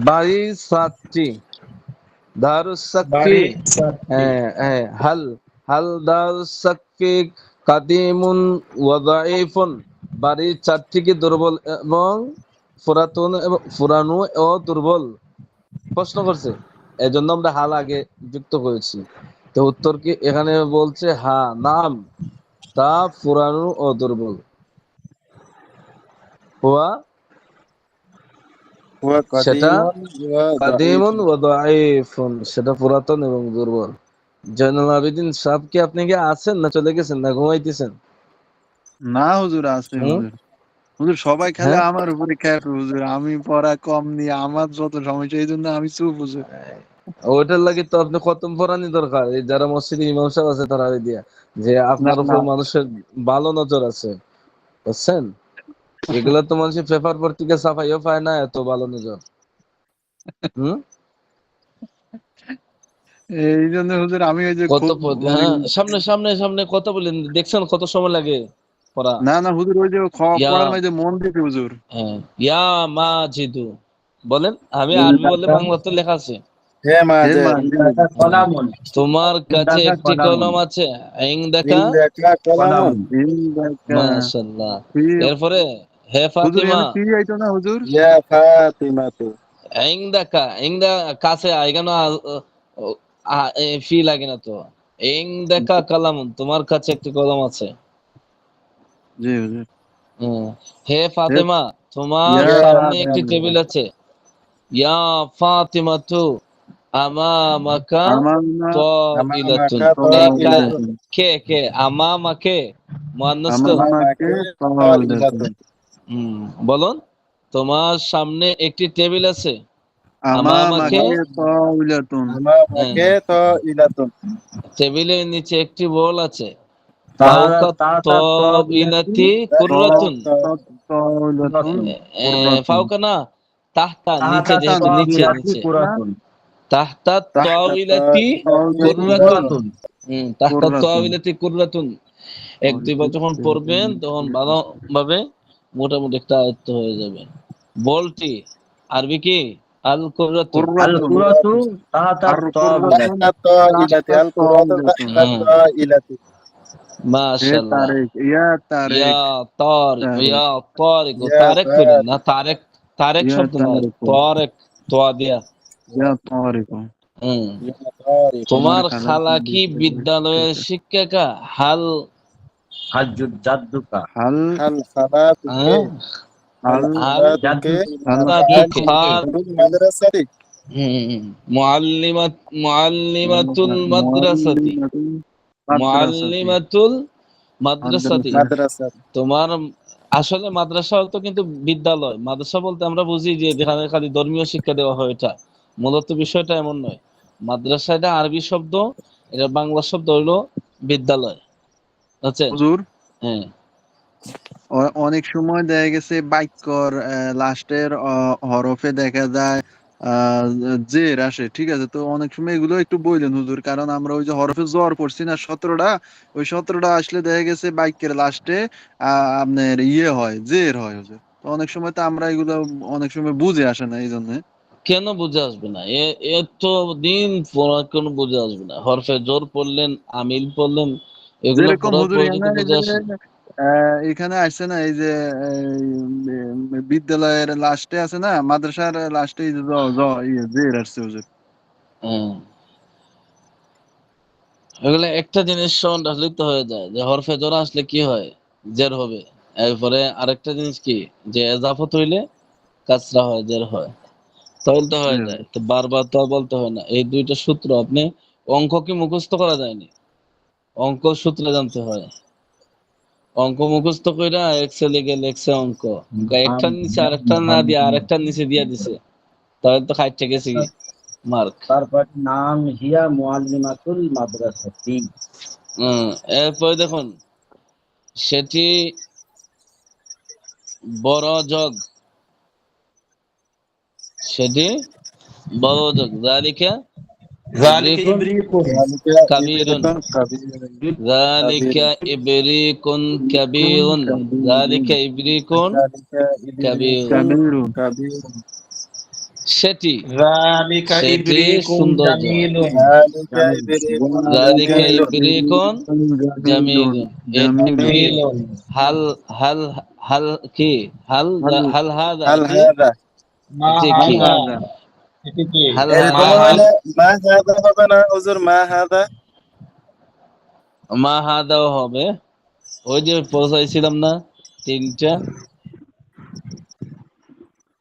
Speaker 1: বাড়ি সাতটি, দারুস সাকফি।
Speaker 3: বাড়ি সাকফি।
Speaker 1: হ্যাঁ হ্যাঁ, হাল, হাল দারুস সাকফি কাদিমুন ওয়া দাঈফুন। বাড়ির চারটি কি দুর্বল এবং পুরাতন, এবং পুরানো ও দুর্বল? প্রশ্ন করছে, এজন্য আমরা হাল আগে যুক্ত করেছি। তো উত্তর কি এখানে বলছে? হ্যাঁ, নাম, তা পুরানো ও দুর্বল। হুয়া,
Speaker 5: ওয়া
Speaker 1: সেটা
Speaker 5: কাদিমুন ওয়া
Speaker 1: কাদিমুন
Speaker 5: দাঈফুন।
Speaker 1: ওয়া দাঈফুন, সেটা পুরাতন এবং দুর্বল। জয়নুল আবেদিন সাহেব, কি আপনি কি আছেন না চলে গেছেন না ঘুমাইতেছেন?
Speaker 6: না হুজুর, আছে
Speaker 1: হুম।
Speaker 6: হুজুর। হুজুর সবাই খালি
Speaker 1: হ্যাঁ,
Speaker 6: আমার উপরে খেপে হুজুর, আমি পড়া কম নিয়ে আমার যত সমস্যা, এই জন্য আমি চুপ হুজুর।
Speaker 1: ওইটার লাগে তো আপনি খতম পড়ানি দরকার, এই যারা মসজিদে ইমাম সাহেব আছে তারা দিয়া, যে
Speaker 6: না
Speaker 1: আপনার
Speaker 6: না,
Speaker 1: উপর মানুষের ভালো নজর আছে, বুঝছেন? এগুলা তো মানুষের পেপার পত্রিকা ছাপাইও পায় না, এত ভালো নজর। হুম।
Speaker 6: এই জন্য হুজুর আমি ওই যে
Speaker 1: কত
Speaker 6: খুব মানে,
Speaker 1: হ্যাঁ, সামনে সামনে সামনে কথা বলেন, দেখছেন কত সময় লাগে পড়া।
Speaker 6: না না হুজুর, ওই যে
Speaker 1: ইয়া,
Speaker 6: পড়ার মাঝে মন দিতে হুজুর।
Speaker 1: হ্যাঁ, ইয়া মাজিদু বলেন। আমি আরবি বললে বাংলাতে লেখা আছে।
Speaker 5: হে
Speaker 6: হে
Speaker 5: মাজিদ,
Speaker 6: মাজিদ,
Speaker 4: কলামুন।
Speaker 1: তোমার কাছে
Speaker 4: ইন্দাকা
Speaker 1: একটি
Speaker 4: কলামুন।
Speaker 1: কলম আছে, দেখা।
Speaker 5: ইনদাকা কলামুন,
Speaker 4: কলামুন।
Speaker 6: ইনদাকা
Speaker 1: মাশাআল্লাহ।
Speaker 6: ফি।
Speaker 1: এরপরে হে
Speaker 6: হুজুর
Speaker 1: ফাতিমা,
Speaker 6: এখানে ফি আইতো না হুজুর?
Speaker 5: ইয়া ফাতিমাতু।
Speaker 1: ইংদাকা, ইংদা কাছে এখানে ফি লাগে না তো। ইংদাকা কালামুন, তোমার কাছে একটি কলম আছে।
Speaker 6: জি হুজুর।
Speaker 1: হুম। হে
Speaker 6: হে,
Speaker 1: ফাতেমা, তোমার
Speaker 6: ইয়া
Speaker 5: ইয়া
Speaker 1: সামনে একটি
Speaker 6: ফাতিমা।
Speaker 1: টেবিল আছে। ইয়া ফাতিমা তু, আমামাকা
Speaker 6: আমামা
Speaker 1: তাইলাতুন। এই
Speaker 6: তাইলাতুন।
Speaker 1: কে আমামাকে মুয়ান্নাস তো।
Speaker 6: আমামাকে তাইলাতুন।
Speaker 1: বলুন, তোমার সামনে একটি টেবিল আছে। আমামাকে,
Speaker 6: আমামাকে তাইলাতুন।
Speaker 1: হ্যাঁ,
Speaker 5: আমামাকে তাইলাতুন।
Speaker 1: টেবিলের নিচে একটি বল আছে।
Speaker 4: তাহারা
Speaker 1: ফাওকা
Speaker 4: তাহাতা
Speaker 1: তাবিলাতি কুররাতুন।
Speaker 6: তাইলাতুন কুররাতুন।
Speaker 1: ফাওকা না, তাহতা, নিচে,
Speaker 4: তাহাতা
Speaker 1: যেহেতু নিচে
Speaker 4: তাবিলাতি
Speaker 1: নিচে
Speaker 4: কুরাতুন।
Speaker 1: তাহতা
Speaker 6: তাহতা
Speaker 1: তাবিলাতি
Speaker 6: তাইলাতি
Speaker 1: কুররাতুন। তাহতা
Speaker 6: কুররাতুন।
Speaker 1: তাবিলাতি কুররাতুন। এক দুইবার যখন পড়বেন তখন ভালোভাবে মোটামুটি একটা আয়ত্ত হয়ে যাবে। বলটি আরবি কি? আল কুররাতু।
Speaker 4: আল
Speaker 6: কুররাতুন।
Speaker 4: কুরাতু তাহাতা
Speaker 6: আর কুররাতুন
Speaker 4: তাবিলাতি।
Speaker 5: তাইলাতি আল কুরাতু তাইলাতি।
Speaker 6: হে
Speaker 1: মাশাআল্লাহ।
Speaker 6: তারেক, ইয়া তারেক,
Speaker 1: ইয়া তারিক,
Speaker 6: তারেক,
Speaker 1: ইয়া তারিক,
Speaker 5: ইয়া
Speaker 1: তারেক কইলেন না, তারেক, তারেক
Speaker 6: ইয়া
Speaker 1: শব্দ নয়,
Speaker 6: তারেক,
Speaker 1: তারেক, তোয়া দিয়া।
Speaker 6: ইয়া তারেক।
Speaker 1: হুম।
Speaker 5: ইয়া তারিক।
Speaker 6: তোমার
Speaker 1: তোমার
Speaker 6: খালা
Speaker 1: খালা কি বিদ্যালয়ের শিক্ষিকা? হাল,
Speaker 4: হাজ্জুদ জাদ্দুকা।
Speaker 6: হাল
Speaker 5: হাল সালাতুকে
Speaker 1: হ্যাঁ?
Speaker 6: হাল
Speaker 1: হাল
Speaker 5: সালাতুকে
Speaker 6: হাল
Speaker 1: সালাতুকে,
Speaker 5: মাদ্রাসাতি।
Speaker 1: মুআল্লিমাত, মুআল্লিমাতুল মাদ্রাসাতি,
Speaker 6: মুআল্লিমাতুল মাদ্রাসাতি।
Speaker 1: মুআল্লিমাতুল মাদ্রাসাতি।
Speaker 5: মাদ্রাসাতি।
Speaker 1: তোমার আসলে মাদ্রাসা তো কিন্তু বিদ্যালয়। মাদ্রাসা বলতে আমরা বুঝি যে যেখানে খালি ধর্মীয় শিক্ষা দেওয়া হয়, এটা মূলত বিষয়টা এমন নয়। মাদ্রাসা এটা আরবি শব্দ, এটা বাংলা শব্দ হইলো বিদ্যালয়, বুঝছেন?
Speaker 6: হুজুর,
Speaker 1: হ্যাঁ।
Speaker 6: অনেক সময় দেখা গেছে বাক্যর লাস্টের হরফে দেখা যায় আহ জের আসে, ঠিক আছে? তো অনেক সময় এগুলো একটু বললেন হুজুর, কারণ আমরা ওই যে হরফে জ্বর পড়ছি না 17টা, ওই 17টা আসলে দেখা গেছে বাক্যের লাস্টে আপনার ইয়ে হয়, জের হয় হুজুর। তো অনেক সময় তো আমরা এগুলো অনেক সময় বুঝে আসে না, এই জন্য।
Speaker 1: কেন বুঝে আসবে না? এত দিন পড়া কেন বুঝে আসবে না? হরফে জোর পড়লেন, আমিল পড়লেন, এগুলো
Speaker 6: যেরকম
Speaker 1: পড়ার
Speaker 6: হুজুর
Speaker 1: পর
Speaker 6: এখানে
Speaker 1: যদি
Speaker 6: এই
Speaker 1: বুঝে
Speaker 6: যে
Speaker 1: আসে।
Speaker 6: এখানে আসছে না, এই যে বিদ্যালয়ের লাস্টে আছে না, মাদ্রাসার লাস্টে এই যে জের আসছে হুজুর।
Speaker 1: হ্যাঁ, এগুলো একটা জিনিস সন্দেহিত হয়ে যায় যে হরফে জোর আসলে কি হয়, জের হবে। এরপরে আরেকটা জিনিস কি, যে এজাফত হইলে কাসরা হয়, জের হয়, তাহলে তো হয়ে যায়। তো বারবার তো আর বলতে হয় না। এই দুইটা সূত্র আপনি, অঙ্ক কি মুখস্থ করা যায়নি, অঙ্ক সূত্র জানতে হয়। অঙ্ক মুখস্থ কইরা এক্সেলে গেলে এক্সে অঙ্ক একটার নিচে আরেকটা না দিয়ে আরেকটার নিচে দিয়ে দিছে, তাহলে তো খাইতে গেছে কি মার্ক।
Speaker 4: তারপর নাম হিয়া মুআল্লিমাতুল মাদ্রাসাতি।
Speaker 1: এরপরে দেখুন, সেটি বড় জগ, সেটি বড় জগ। যালিকা
Speaker 3: যালিকা
Speaker 1: ইবরিকুন
Speaker 3: ইবরিকুন।
Speaker 5: যালিকা
Speaker 1: কাবীরুন,
Speaker 5: ইবরিকুন কাবীরুন।
Speaker 1: যালিকা ইবরিকুন কাবীরুন, যালিকা ইবরিকুন
Speaker 5: যালিকা
Speaker 1: কাবীরুন।
Speaker 5: ইবরিকুন
Speaker 6: কাবীরুন।
Speaker 5: কাবীরুন।
Speaker 1: সেটি,
Speaker 3: যালিকা
Speaker 1: সেটি
Speaker 3: ইবরিকুন
Speaker 1: সৌন্দর্য।
Speaker 3: জামিলুন।
Speaker 5: যালিকা ইবরিকুন
Speaker 1: যালিকা
Speaker 5: জামিলুন।
Speaker 1: ইবরিকুন
Speaker 6: জামিলুন।
Speaker 1: জামিলুন। এটি
Speaker 6: জামিলুন।
Speaker 3: জামিলুন।
Speaker 1: হাল, হাল, হাল কি, হাল,
Speaker 6: হাল
Speaker 1: হাল হাদা,
Speaker 5: হাল
Speaker 1: এটি,
Speaker 5: হাদা।
Speaker 3: মা
Speaker 1: এটি
Speaker 6: হাল
Speaker 1: কি,
Speaker 3: হাদা।
Speaker 6: হাযা।
Speaker 3: এটি কি?
Speaker 1: হাল
Speaker 3: মা
Speaker 5: এরকম
Speaker 1: হাদা,
Speaker 3: হাল।
Speaker 5: হইলে মা হাদা হবে না হুজুর? মা হাদা।
Speaker 1: মা হাদাও হবে। ওই যে পৌঁছাইছিলাম না তিনটা,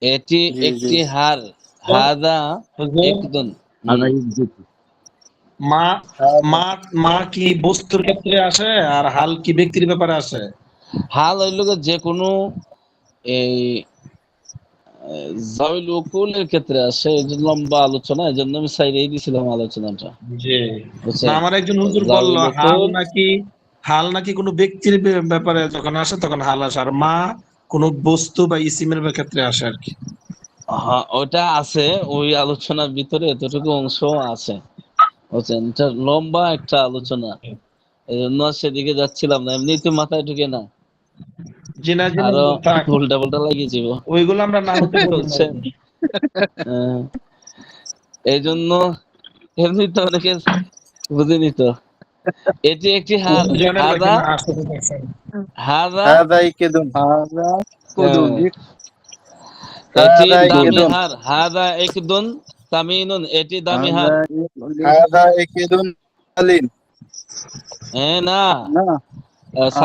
Speaker 1: এটি
Speaker 5: জি জি।
Speaker 1: একটি হার, হাদা
Speaker 3: হুজুর,
Speaker 1: একদম।
Speaker 4: হাযা ইবরিকু।
Speaker 3: মা
Speaker 5: হাদা।
Speaker 3: মা মা কি বস্তুর ক্ষেত্রে আসে আর হাল কি ব্যক্তির ব্যাপারে আসে?
Speaker 1: হাল হইল যে কোনো এই জাউল উকুলের ক্ষেত্রে আসে। এই জন্য লম্বা আলোচনা, এই জন্য আমি সাইডেই দিয়েছিলাম আলোচনাটা,
Speaker 3: জি। না,
Speaker 1: বুঝছেন?
Speaker 3: আমার একজন হুজুর বলল
Speaker 1: জাউল উকুল,
Speaker 3: হাল নাকি কোনো ব্যক্তির ব্যাপারে যখন আসে তখন হাল আসে, আর মা কোনো বস্তু বা ইসিমের ক্ষেত্রে আসে আর কি।
Speaker 1: হ্যাঁ ওটা আছে, ওই আলোচনার ভিতরে এতটুকু অংশ আছে, বুঝছেন? এটা লম্বা একটা আলোচনা, এই জন্য আর সেদিকে যাচ্ছিলাম না, এমনিতে মাথায় ঢুকে না,
Speaker 3: জিনা জিনা
Speaker 1: আরো
Speaker 3: হুজুর থাক,
Speaker 1: উল্টা পাল্টা লাগিয়ে যাব,
Speaker 3: ওইগুলো আমরা না হতে বলি না।
Speaker 1: বুঝছেন? এই জন্য এমনিতে অনেকে বুঝিনি তো। এটি একটি হার,
Speaker 3: জনের
Speaker 1: হাদা,
Speaker 3: বেতনে আসতে পারছেন।
Speaker 1: হাদা,
Speaker 5: হাদা ইকেদুন।
Speaker 6: হাযা কুদুন।
Speaker 1: এটি
Speaker 5: হাদা
Speaker 1: দামি
Speaker 5: ইকেদুন।
Speaker 1: হার, হাদা একদুন তামিনুন, এটি দামি
Speaker 6: হাযা
Speaker 1: হার।
Speaker 5: হাদা ইকেদুন আলিন।
Speaker 1: না,
Speaker 6: না,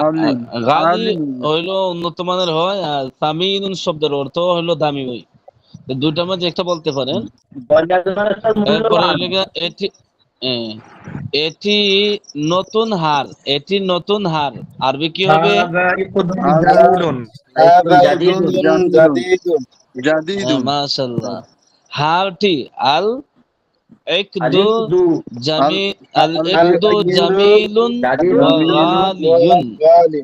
Speaker 6: আলিম।
Speaker 1: গালি
Speaker 6: আলিম।
Speaker 1: হইলো উন্নত মানের হয়, আর তামিনুন শব্দের অর্থ হইলো দামি। ওই তো দুইটার মাঝে একটা বলতে পারেন।
Speaker 4: বন্যাদের মানে সব
Speaker 1: এরপরে
Speaker 4: মূল্যবান।
Speaker 1: লেখা এটি এটি নতুন হার, এটি নতুন হার, আরবি কি হবে?
Speaker 3: হাযা ইকুদুন
Speaker 6: হাযা
Speaker 3: জামিলুন।
Speaker 2: هذا
Speaker 4: জাদিদুন।
Speaker 2: إذن
Speaker 6: জাদিদুন
Speaker 2: جديد
Speaker 6: জাদিদুন
Speaker 1: মাশাআল্লাহ। হারটি আল একদু
Speaker 4: আলিকদু
Speaker 6: আল
Speaker 1: জামি আল
Speaker 6: আল
Speaker 1: একদু
Speaker 2: الأكيد
Speaker 1: জামিলুন
Speaker 4: জাদিদুন
Speaker 1: ওয়া
Speaker 6: জামিলুন
Speaker 1: গালিয়ুন,
Speaker 2: والغالي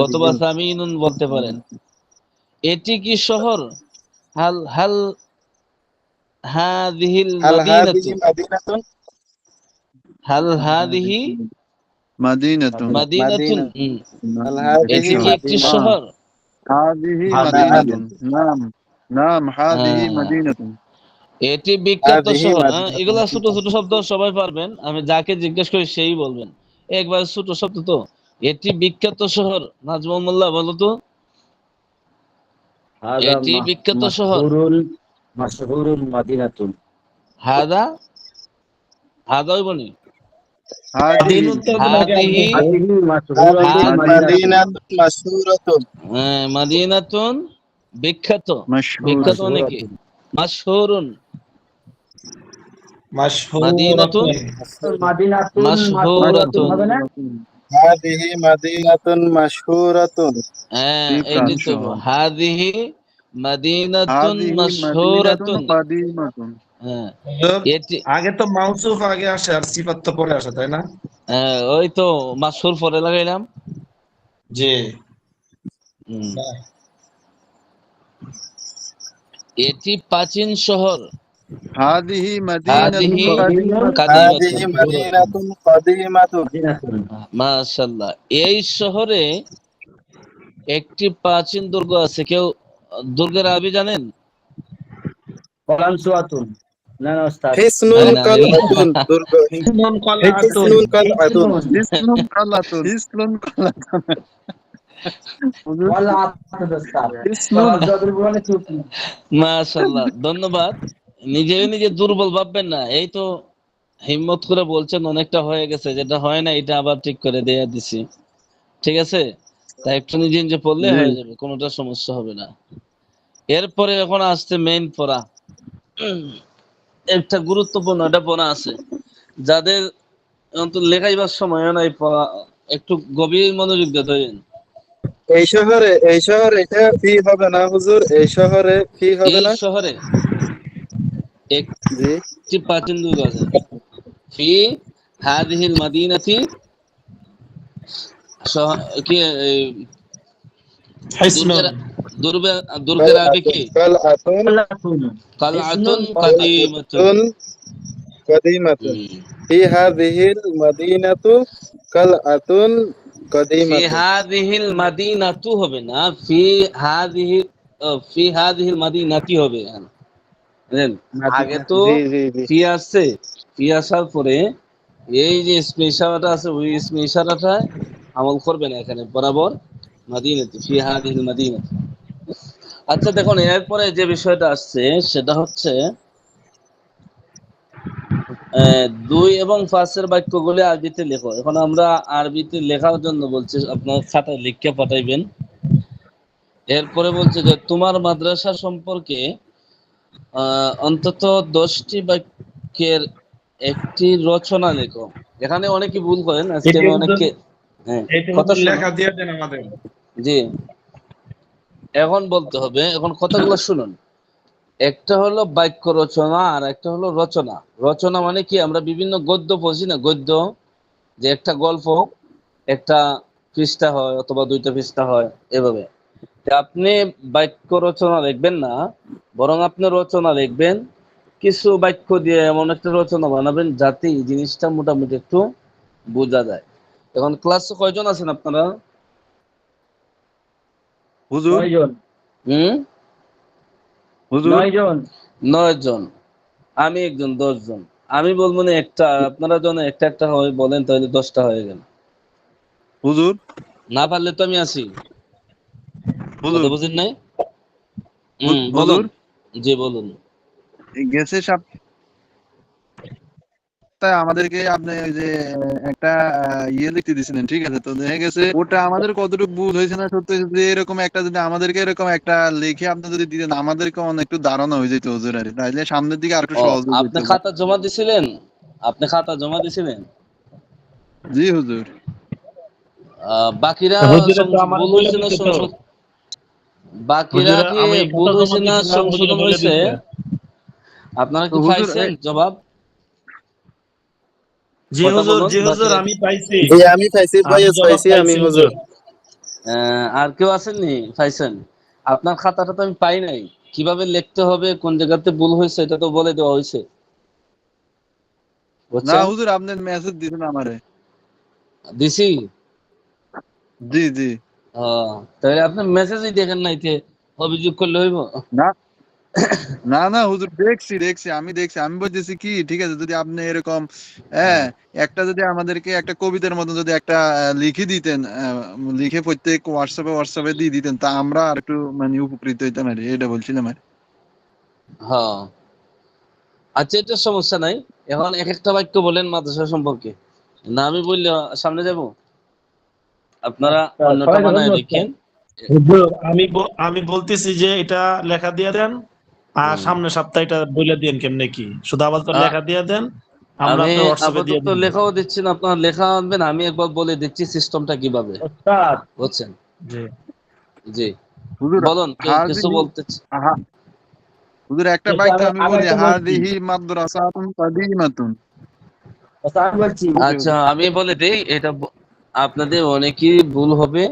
Speaker 1: অথবা
Speaker 2: غالي
Speaker 1: সামিনুন বলতে পারেন। এটি কি শহর? হাল হাল হাযিহিল
Speaker 2: هل هذه
Speaker 1: মাদিনাতু,
Speaker 2: مدينة
Speaker 1: হাল হাযিহি
Speaker 6: মাদিনাতুন
Speaker 1: মাদিনাতুন,
Speaker 2: مدينة هل
Speaker 6: একটি
Speaker 2: هذه
Speaker 1: এটি কি
Speaker 6: শহর
Speaker 1: একটি
Speaker 2: مدينة
Speaker 1: শহর?
Speaker 6: হাদিহি
Speaker 2: نعم
Speaker 6: মাদিনাতুন নাম নাম হাদিহি
Speaker 1: হ্যাঁ,
Speaker 6: মাদিনাতুন
Speaker 1: এটি বিখ্যাত
Speaker 2: هذه
Speaker 1: শহর। হ্যাঁ,
Speaker 2: مدينة
Speaker 1: এগুলা ছোট ছোট শব্দ সবাই পারবেন, আমি যাকে জিজ্ঞেস করি সেই বলবেন। একবার ছোট শব্দ তো। এটি বিখ্যাত শহর, নাজমুল মোল্লা বলো তো।
Speaker 4: হাযা
Speaker 1: এটি বিখ্যাত শহর।
Speaker 4: মাশহুরুন মাশহুরুন মাদিনাতুন।
Speaker 1: হাদা, হাদা হইব নি?
Speaker 6: হাদিহি
Speaker 3: দিন উত্তর দিন আগে আপনি।
Speaker 1: হাদিহি,
Speaker 4: হাযিহি মাশহুরুন
Speaker 2: هذه
Speaker 1: হাদিহি
Speaker 4: মাদিনাতুন।
Speaker 2: مدينة مشهورة
Speaker 1: মাদিনাতুন বিখ্যাত।
Speaker 6: মাশহুরুন
Speaker 1: বিখ্যাত মানে কি?
Speaker 4: মাশহুরাতুন।
Speaker 1: মাশহুরুন, মাদিনাতুন
Speaker 3: মাশহুরাতুন।
Speaker 4: মাদিনাতুন মাশহুরাতুন
Speaker 1: মাশহুরাতুন।
Speaker 4: হবে না?
Speaker 2: هذه مدينة مشهورة
Speaker 1: হ্যাঁ,
Speaker 6: বিখ্যাত
Speaker 1: এইটি তো
Speaker 6: শহর
Speaker 1: হাদিহি মাদিনাতুন
Speaker 6: হাদিহি মাদিনাতুন
Speaker 1: মাশহুরাতুন।
Speaker 6: কাদিমাতুন
Speaker 1: হ্যাঁ,
Speaker 3: হুজুর,
Speaker 1: এটি
Speaker 3: আগে তো মাউসুফ আগে আসে আর সিফাত তো পরে আসে, তাই না?
Speaker 1: ওই তো মাশহুর পরে লাগাইলাম।
Speaker 3: জি।
Speaker 1: হুম। এটি প্রাচীন শহর।
Speaker 6: হাদিহি মাদিনাতুন
Speaker 1: হাদিহি
Speaker 4: কদিমুন
Speaker 2: هذه
Speaker 1: কাদিমাতুন।
Speaker 2: مدينة قديمة
Speaker 4: মাদিনাতুন।
Speaker 1: মাশাআল্লাহ। এই শহরে একটি প্রাচীন দুর্গ আছে। কেউ দুর্গের আরবি জানেন?
Speaker 4: কলানসুয়াতুন। না না ওস্তাদ।
Speaker 2: حصن
Speaker 1: না না,
Speaker 2: قلعة درجة
Speaker 3: হিসমুন
Speaker 2: حصن
Speaker 3: কলআতুন।
Speaker 2: قلعة
Speaker 4: হিসমুন
Speaker 6: ইসলুন কালাতুন ইসলুন কালাতুন হুজুর
Speaker 4: কলাতুন ওস্তাদ।
Speaker 6: ইসলুন
Speaker 4: কলাতুন বলে চুপ।
Speaker 1: মাশাআল্লাহ, ধন্যবাদ। নিজে নিজে দুর্বল ভাববেন না। এই তো হিম্মত করে বলছেন অনেকটা হয়ে গেছে, যেটা হয় না এটা আবার ঠিক করে দেয়া দিছি। ঠিক আছে, তাই একটু নিজে নিজে পড়লে
Speaker 6: জি
Speaker 1: হয়ে যাবে, কোনোটা সমস্যা হবে না। এরপরে এখন আসছে মেইন পড়া। একটা গুরুত্বপূর্ণ একটা পড়া আছে, যাদের অন্তত লেখাইবার সময় নাই, পড়া একটু গভীর মনোযোগ দিতে হয়।
Speaker 2: এই শহরে এটা ফি হবে না হুজুর, এই শহরে ফি হবে
Speaker 1: এই
Speaker 2: না।
Speaker 1: শহরে
Speaker 2: জি
Speaker 1: একটি প্রাচীন দুর্গ আছে। ফি হাদিহিল মাদিনাতি, কি এই
Speaker 3: হিসমুন।
Speaker 1: দুর্গের দুর্গের আরবি কি?
Speaker 2: কালআতুন
Speaker 4: কলাতুন।
Speaker 1: কালআতুন
Speaker 4: হিসমুন কলাতুন।
Speaker 1: কাদিমাতুন।
Speaker 2: কালআতুন কাদিমাতুন ফি হাযিহিল মাদিনাতু কালআতুন
Speaker 1: ফি
Speaker 2: কাদিমাতুন।
Speaker 1: হাদিহিল মাদিনাতু হবে না, ফি হাদিহি, ফি হাদিহিল মাদিনাতি হবে। বুঝলেন? আগে
Speaker 2: মাদিনা
Speaker 1: তো
Speaker 2: জি জি জি
Speaker 1: ফি আসছে, ফি আসার পরে এই যে ইসমে ইশারাটা আছে, ওই ইসমে ইশারাটা আমল করবে না এখানে বরাবর। মাদিনাতু, ফি হাদিহিল মাদিনাতু। আচ্ছা দেখুন, এরপরে যে বিষয়টা আসছে সেটা হচ্ছে 2 এবং 5 এর বাক্যগুলি আরবিতে লেখো। এখন আমরা আরবিতে লেখার জন্য বলছি, আপনার খাতায় লিখে পাঠাইবেন। এরপরে বলছে যে তোমার মাদ্রাসা সম্পর্কে অন্তত 10টি বাক্যের একটি রচনা লেখো। এখানে অনেকে ভুল করেন, আজকে
Speaker 3: এটা
Speaker 1: আমি
Speaker 3: হুজুর,
Speaker 1: অনেককে হ্যাঁ
Speaker 3: এটা
Speaker 1: কথা
Speaker 3: হুজুর
Speaker 1: শুনুন।
Speaker 3: লেখা দিয়ে দেন আমাদের।
Speaker 1: জি, এখন বলতে হবে, এখন কথাগুলো শুনুন। একটা হলো বাক্য রচনা আর একটা হলো রচনা। রচনা মানে কি, আমরা বিভিন্ন গদ্য পড়ছি না, গদ্য, যে একটা গল্প একটা পৃষ্ঠা হয় অথবা 2টা পৃষ্ঠা হয়, এভাবে। তা আপনি বাক্য রচনা লিখবেন না, বরং আপনি রচনা লিখবেন কিছু বাক্য দিয়ে, এমন একটা রচনা বানাবেন যাতে এই জিনিসটা মোটামুটি একটু বোঝা যায়। এখন ক্লাসে কয়জন আছেন আপনারা?
Speaker 6: হুজুর
Speaker 4: 9 জন।
Speaker 1: হুম,
Speaker 6: হুজুর
Speaker 4: 9 জন।
Speaker 1: 9 জন। আমি একজন, 10 জন। আমি বলবো না একটা, আপনারা যখন একটা একটা হয় বলেন তাহলে 10টা হয়ে গেল।
Speaker 6: হুজুর
Speaker 1: না পারলে তো আমি আছি। কথা
Speaker 6: হুজুর
Speaker 1: বুঝেন নাই? বলুন।
Speaker 6: হুজুর
Speaker 1: জি বলুন।
Speaker 6: গেছে সাপ সপ্তাহে আমাদেরকে আপনি ওই যে একটা ইয়ে লিখতে দিয়েছিলেন, ঠিক আছে? তো দেখা গেছে ওটা আমাদের কতটুকু ভুল হয়েছে না সত্যি, যদি এরকম একটা, যদি আমাদেরকে এরকম একটা লিখে আপনি যদি দিতেন, আমাদেরকে অনেক একটু ধারণা হয়ে যেত হুজুর, আর তাইলে সামনের দিকে আর একটু
Speaker 1: ও,
Speaker 6: সহজ হয়ে যেত।
Speaker 1: আপনি খাতা জমা দিছিলেন? আপনি খাতা জমা দিছিলেন?
Speaker 6: জি হুজুর।
Speaker 1: বাকিরা
Speaker 3: হুজুরে তো আমার
Speaker 1: ভুল
Speaker 3: বলে
Speaker 1: হয়েছে না
Speaker 3: দিছে তো।
Speaker 1: সংশোধন? বাকিরা
Speaker 3: হুজুরে
Speaker 1: কি
Speaker 3: আমি
Speaker 1: ভুল
Speaker 3: খাতা
Speaker 1: হয়েছে
Speaker 3: জমা
Speaker 1: না
Speaker 3: দিয়েছিলাম, হুজুরে
Speaker 1: সংশোধন
Speaker 3: বলে
Speaker 1: হয়েছে?
Speaker 3: দিছে।
Speaker 1: আপনারা
Speaker 6: তো
Speaker 1: কি
Speaker 6: হুজুর
Speaker 1: পাইছেন জবাব?
Speaker 3: জি
Speaker 1: কথা
Speaker 3: হুজুর,
Speaker 1: বলুন
Speaker 3: জি হুজুর,
Speaker 1: বাকিরা।
Speaker 3: আমি পাইছি।
Speaker 2: জি আমি পাইছি,
Speaker 3: আমি
Speaker 2: বয়স
Speaker 3: জবাব
Speaker 2: পাইছি আমি
Speaker 3: পাইছি
Speaker 2: হুজুর।
Speaker 3: হুজুর।
Speaker 1: আর কেউ আছেননি পাইছেন? আপনার খাতাটা তো আমি পাই নাই। কিভাবে লিখতে হবে, কোন জায়গাতে ভুল হয়েছে এটা তো বলে দেওয়া হয়েছে,
Speaker 6: না
Speaker 1: বুঝছেন?
Speaker 6: হুজুর, আপনি মেসেজ দিবেন আমারে।
Speaker 1: দিছি।
Speaker 6: জি জি।
Speaker 1: তাহলে আপনি মেসেজই দেখেন নাই, তে অভিযোগ করলে হইব?
Speaker 6: না না না হুজুর, দেখছি দেখছি, আমি দেখছি। আমি বলতেছি কি, ঠিক আছে, যদি আপনি এরকম হ্যাঁ একটা, যদি আমাদেরকে একটা কবিতার মতো যদি একটা লিখে দিতেন, লিখে প্রত্যেক হোয়াটসঅ্যাপে দিয়ে দিতেন, তা আমরা আর একটু মানে উপকৃত হইতাম আর কি, এটা বলছিলাম আর কি।
Speaker 1: হ্যাঁ, আচ্ছা, এটা সমস্যা নাই। এখন এক একটা বাক্য বলেন মাদ্রাসা সম্পর্কে। না আমি বললে সামনে যাব, আপনারা অন্যটা বানায় লিখেন।
Speaker 3: হুজুর, আমি বলতেছি যে এটা লেখা দিয়ে দেন, আর
Speaker 1: হুম।
Speaker 3: সামনের সপ্তাহে এটা বলে দিন কেমনে কি, শুধু আপাতত
Speaker 1: আ-
Speaker 3: লেখা দিয়ে দেন, আমরা
Speaker 1: আমি
Speaker 3: আপনার হোয়াটসঅ্যাপে দিয়ে
Speaker 1: আপাতত
Speaker 3: দিব।
Speaker 1: লেখাও দিচ্ছি না, আপনারা লেখা আনবেন, আমি একবার বলে দিচ্ছি সিস্টেমটা কিভাবে,
Speaker 3: ওস্তাদ।
Speaker 1: বুঝছেন?
Speaker 3: জি।
Speaker 1: জি,
Speaker 6: হুজুর
Speaker 1: বলুন, কেউ কিছু
Speaker 6: হাজিহি
Speaker 1: বলতেছে?
Speaker 6: হা- হুজুর একটা
Speaker 3: কিন্তু
Speaker 6: বাক্য
Speaker 3: আমি
Speaker 6: আমি
Speaker 3: আমি
Speaker 6: বলি,
Speaker 3: একটা বলছি।
Speaker 6: হাদিহি মাদ্রাসাতুন কাদিমাতুন।
Speaker 3: ওস্তাদ, আমি বলছি।
Speaker 6: ওকে
Speaker 1: আচ্ছা,
Speaker 6: হুজুর।
Speaker 1: আমি বলে দেই, এটা আপনাদের অনেকই ভুল হবে,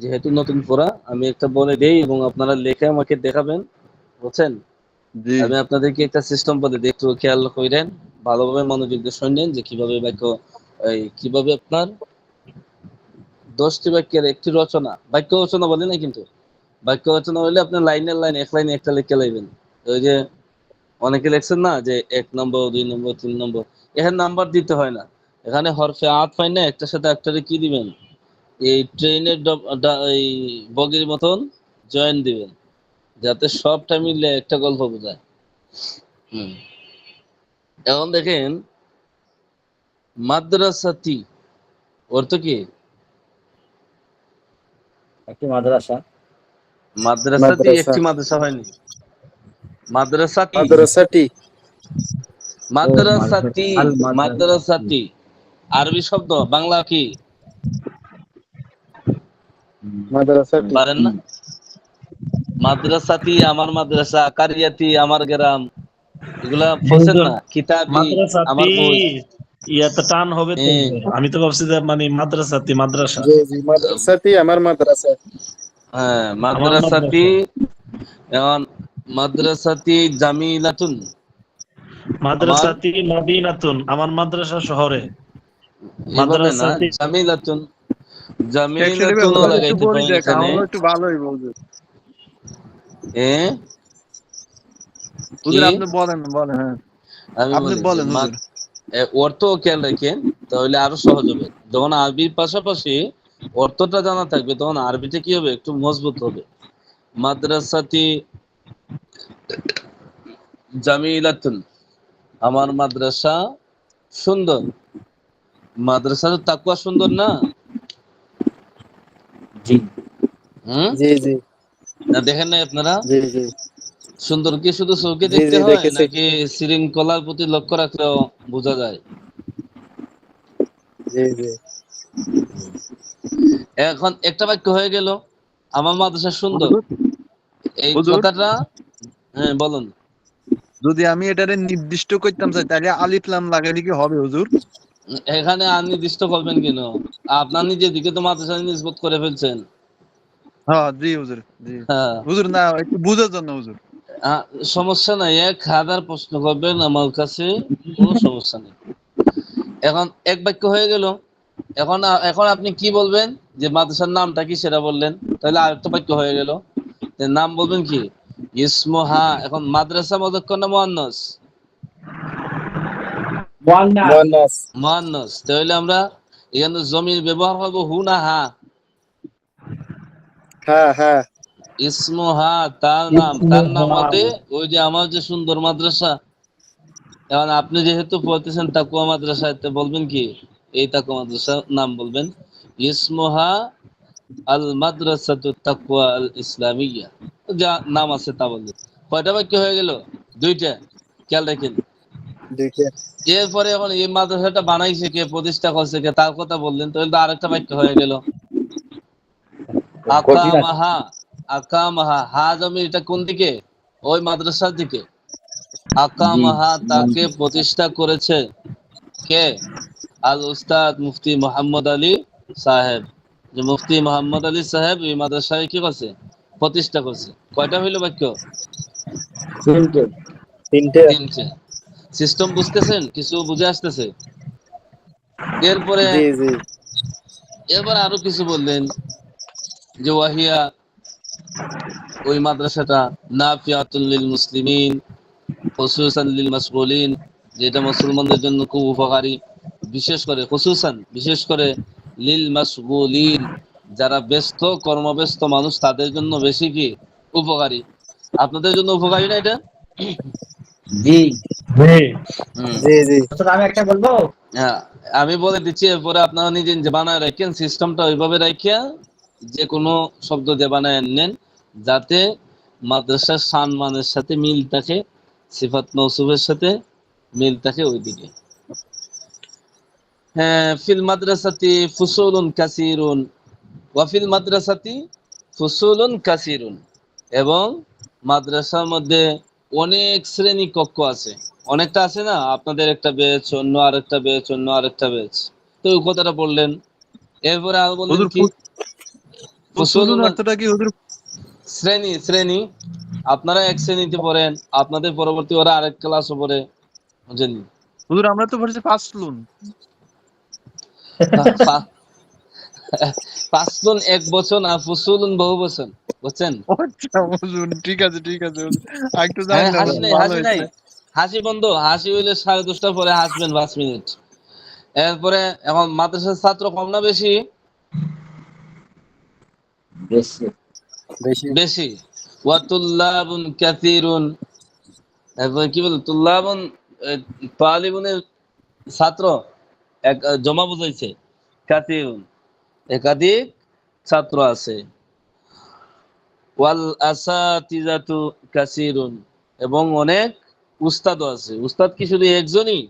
Speaker 1: যেহেতু নতুন পড়া। আমি একটা বলে দেই এবং আপনারা লেখে আমাকে দেখাবেন, বুঝছেন?
Speaker 6: জি
Speaker 1: আমি আপনাদেরকে একটা সিস্টেম বলে দিই, একটু খেয়াল করেন, ভালোভাবে মনোযোগ দিয়ে শুনলেন যে কিভাবে বাক্য, কিভাবে আপনার 10টি বাক্যের একটি রচনা, বাক্য রচনা বলে না কিন্তু, বাক্য রচনা হলে আপনি লাইনের লাইন, এক লাইনে একটা লিখে লাইবেন। ওই যে অনেকে লেখছেন না যে 1 নম্বর, 2 নম্বর, 3 নম্বর, এখানে নাম্বার দিতে হয় না। এখানে হরফে আত পাই না, একটার সাথে একটারে কি দিবেন, এই ট্রেনের এই বগির মতন জয়েন দিবেন, যাতে সবটা মিললে একটা গল্প বোঝায়। হুম। এখন দেখেন, মাদ্রাসাতি অর্থ কি?
Speaker 4: একটি মাদ্রাসা।
Speaker 1: মাদ্রাসাতি
Speaker 2: মাদ্রাসা,
Speaker 1: একটি মাদ্রাসা হয়নি, মাদ্রাসাতি,
Speaker 2: মাদ্রাসাটি,
Speaker 4: ও মাদ্রাসা,
Speaker 1: মাদ্রাসাতি,
Speaker 4: আল মাদ্রাসা।
Speaker 1: মাদ্রাসাতি আরবি শব্দ, বাংলা কি
Speaker 2: মাদ্রাসাটি,
Speaker 1: পারেন না? মাদ্রাসাতি আমার মাদ্রাসা, কারিয়াতি আমার গ্রাম, এগুলা পড়ছেন
Speaker 3: হুজুর,
Speaker 1: না? কিতাবি
Speaker 3: মাদ্রাসাতি
Speaker 1: আমার বই।
Speaker 3: ইয়াতে টান হবে তো।
Speaker 1: হ্যাঁ,
Speaker 3: আমি তো ভাবছি যে মানে মাদ্রাসাতি, মাদ্রাসা
Speaker 2: জি জি, মাদ্রাসাটি আমার মাদ্রাসা।
Speaker 1: হ্যাঁ,
Speaker 3: আমার
Speaker 1: মাদ্রাসাতি।
Speaker 3: মাদ্রাসা।
Speaker 1: এখন মাদ্রাসাতি জামিলাতুন আমার,
Speaker 3: মাদ্রাসাতি মদিনাতুন, আমার মাদ্রাসা শহরে।
Speaker 1: এভাবে না,
Speaker 3: মাদ্রাসাতি
Speaker 1: জামিলাতুন,
Speaker 6: অ্যাকচুয়ালি
Speaker 1: জামিলাতুনও
Speaker 6: হুজুর একটু
Speaker 1: লাগাইতে
Speaker 6: বলি
Speaker 1: পারেন
Speaker 6: দেখ,
Speaker 1: এখানে।
Speaker 6: আমারও একটু ভালো হইব হুজুর।
Speaker 1: কি
Speaker 6: হুজুর আপনি বলেন বলেন, হ্যাঁ
Speaker 1: আমি
Speaker 6: আপনি
Speaker 1: বলি যে
Speaker 6: বলেন হুজুর।
Speaker 1: অর্থ খেয়াল রাখেন, তাহলে আরো সহজ হবে। যখন আরবির পাশাপাশি অর্থটা জানা থাকবে, তখন আরবিটা কি হবে, একটু মজবুত হবে। মাদ্রাসাতি জামিলাতুন, আমার মাদ্রাসা সুন্দর। মাদ্রাসা তো তাকওয়া সুন্দর না?
Speaker 4: জি।
Speaker 1: হুম,
Speaker 2: জি জি,
Speaker 1: না দেখেন নাই আপনারা?
Speaker 2: জি জি,
Speaker 1: সুন্দর কি শুধু চোখে
Speaker 2: জি
Speaker 1: দেখতে
Speaker 2: জি
Speaker 1: হয়,
Speaker 2: দেখেছি।
Speaker 1: নাকি শৃঙ্খলার প্রতি লক্ষ্য রাখলেও বোঝা যায়?
Speaker 2: জি জি,
Speaker 1: এখন একটা বাক্য হয়ে গেল, আমার মাদ্রাসা সুন্দর,
Speaker 6: হুজুর
Speaker 1: এই
Speaker 6: হুজুর,
Speaker 1: কথাটা। হ্যাঁ, বলুন।
Speaker 6: যদি আমি এটারে নির্দিষ্ট করতাম চাই, তাহলে আলিফ লাম লাগাইলে কি হবে হুজুর?
Speaker 1: এখানে নির্দিষ্ট করবেন কেন? আপনার নিজের দিকে তো মাদ্রাসা নিসবত করে ফেলছেন।
Speaker 6: হ্যাঁ জি হুজুর, জি
Speaker 1: হ্যাঁ,
Speaker 6: হুজুর, না একটু বুঝার জন্য হুজুর।
Speaker 1: সমস্যা নাই, 1000 প্রশ্ন করবেন আমার কাছে, কোনো সমস্যা নেই। এখন এক বাক্য হয়ে গেল। এখন এখন আপনি কি বলবেন, যে মাদ্রাসার নামটা কি সেটা বললেন, তাহলে আরেকটা বাক্য হয়ে গেল। নাম বলবেন কি? ইসমুহা। এখন মাদ্রাসা মুযাক্কার না মুআন্নাস?
Speaker 2: মুয়ান্নাস,
Speaker 1: মুআন্নাস, তাহলে আমরা এখানে জমির ব্যবহার করব হু না হা?
Speaker 2: হ্যাঁ হ্যাঁ,
Speaker 1: ইসমুহা, তার নাম, তার নাম হবে ওই যে আমার যে সুন্দর মাদ্রাসা। এখন আপনি যেহেতু পড়তেছেন তাকওয়া মাদ্রাসাতে বলবেন কি এই তাকওয়া মাদ্রাসার নাম বলবেন ইসমুহা আল মাদ্রাসাতু তাকওয়া আল ইসলামিয়া, যা নাম আছে তা বলবেন। কয়টা বাক্য হয়ে গেল? দুইটা। খেয়াল রাখেন।
Speaker 2: দুইটা।
Speaker 1: এরপরে এখন এই মাদ্রাসাটা বানাইছে কে, প্রতিষ্ঠা করছে কে, তার কথা বললেন, তাহলে তো আরেকটা বাক্য হয়ে গেল। আকামাহা, আকামাহা, হা জমির এটা কোন দিকে? ওই মাদ্রাসার দিকে। আকামাহা তাকে প্রতিষ্ঠা করেছে কে? আল উস্তাদ মুফতি মোহাম্মদ আলী সাহেব। যে মুফতি মোহাম্মদ আলী সাহেব এই মাদ্রাসায় কি করছে? প্রতিষ্ঠা করছে। কয়টা হইল বাক্য?
Speaker 2: তিনটে। তিনটে।
Speaker 1: তিনটে। সিস্টেম বুঝতেছেন? কিছু বুঝে আসতেছে? এরপরে
Speaker 2: জি জি।
Speaker 1: এবার আরো কিছু বললেন যে ওয়াহিয়া, ওই মাদ্রাসাটা নাফিয়াতুল লিল মুসলিমিন খুসুসান লিল মাশগুলিন, যেটা মুসলমানদের জন্য খুব উপকারী, বিশেষ করে খুসুসান, বিশেষ করে লিল মাশগুলিন, যারা ব্যস্ত কর্মব্যস্ত মানুষ তাদের জন্য বেশি কি উপকারী। আপনাদের জন্য উপকারী না এটা?
Speaker 4: জি।
Speaker 1: হুম।
Speaker 2: জি জি।
Speaker 4: তো আমি একটা বলবো।
Speaker 1: হ্যাঁ, আমি বলে দিচ্ছি, এরপরে আপনারা নিজে নিজে বানায় রাখেন, সিস্টেমটা ওইভাবে রাখিয়া যে কোনো শব্দ দিয়ে বানায় নেন যাতে মাদ্রাসার সম্মানের সাথে মিল থাকে, সিফাত মৌসুফের সাথে মিল থাকে ওইদিকে। হ্যাঁ, ফিল মাদ্রাসাতি ফুসুলুন কাসিরুন, ওয়া ফিল মাদ্রাসাতি ফুসুলুন কাসিরুন, এবং মাদ্রাসার মধ্যে অনেক শ্রেণী কক্ষ আছে। অনেকটা আছে না, আপনাদের একটা ব্যাচ, অন্য আরেকটা ব্যাচ, অন্য আরেকটা ব্যাচ, তো ওই কথাটা বললেন। এরপরে আর বললেন
Speaker 6: হুজুর
Speaker 1: কি? ফুসুল
Speaker 6: ফুসুলুন অর্থটা কি হুজুর?
Speaker 1: শ্রেণী, শ্রেণী। আপনারা এক শ্রেণীতে পড়েন, আপনাদের পরবর্তী ওরা আরেক ক্লাসও পড়ে, বুঝলেন?
Speaker 6: হুজুর আমরা তো পড়ছি ফাসলুন।
Speaker 1: ফাসলুন এক বছর, আর ফুসুলুন বহু বছর, বুঝছেন?
Speaker 6: আচ্ছা হুজুর, ঠিক আছে ঠিক আছে হুজুর। একটু
Speaker 1: হ্যাঁ,
Speaker 6: জানলাম,
Speaker 1: হাসি নাই,
Speaker 6: ভালো
Speaker 1: হাসি নাই,
Speaker 6: হয়েছে।
Speaker 1: হাসি বন্ধ। হাসি হইলে 10:30টার পরে হাসবেন 5 মিনিট। এরপরে এখন মাদ্রাসার ছাত্র কম না বেশি?
Speaker 4: বেশি।
Speaker 2: বেশি।
Speaker 1: বেশি। ওয়া তুল্লাবুন কাসীরুন, এরপরে কি বল? তুল্লাবুন তালিবুনের ছাত্র, এক জমা বুঝাইছে। কাসীরুন একাধিক ছাত্র আছে। ওয়াল আসাতিজাতু কাসীরুন, এবং অনেক উস্তাদও আছে। উস্তাদ কি শুধু একজনই?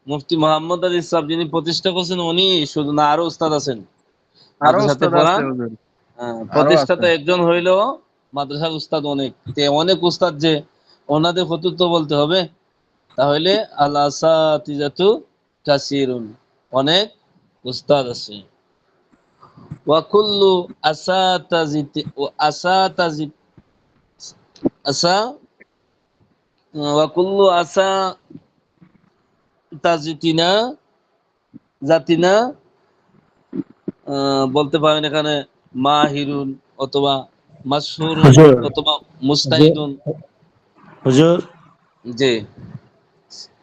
Speaker 1: মুফতি মোহাম্মদ আলী সাহেব যিনি প্রতিষ্ঠা করছেন উনি শুধু না, আরো উস্তাদ আছেন
Speaker 6: আরো
Speaker 1: মাদ্রাসাতে
Speaker 6: উস্তাদ আছে
Speaker 1: পড়ান।
Speaker 6: হুজুর, আরো আছে।
Speaker 1: প্রতিষ্ঠাতা একজন হইলেও মাদ্রাসার উস্তাদ অনেক। তে অনেক উস্তাদ যে, ওনাদের কর্তৃত্ব বলতে হবে, তাহলে আল আসাতিজাতু কাসীরুন, অনেক উস্তাদ আছে। ওয়া কুল্লু আসাতাজিতি ও আসাতাজি আসা ওয়া কুল্লু আসাতাজিতিনা জাতিনা, বলতে পারেন এখানে মাহিরুন অথবা মাশহুরুন
Speaker 3: হুজুর
Speaker 1: অথবা
Speaker 3: হুজুর
Speaker 1: মুস্তাহিদুন।
Speaker 3: হুজুর,
Speaker 1: জি।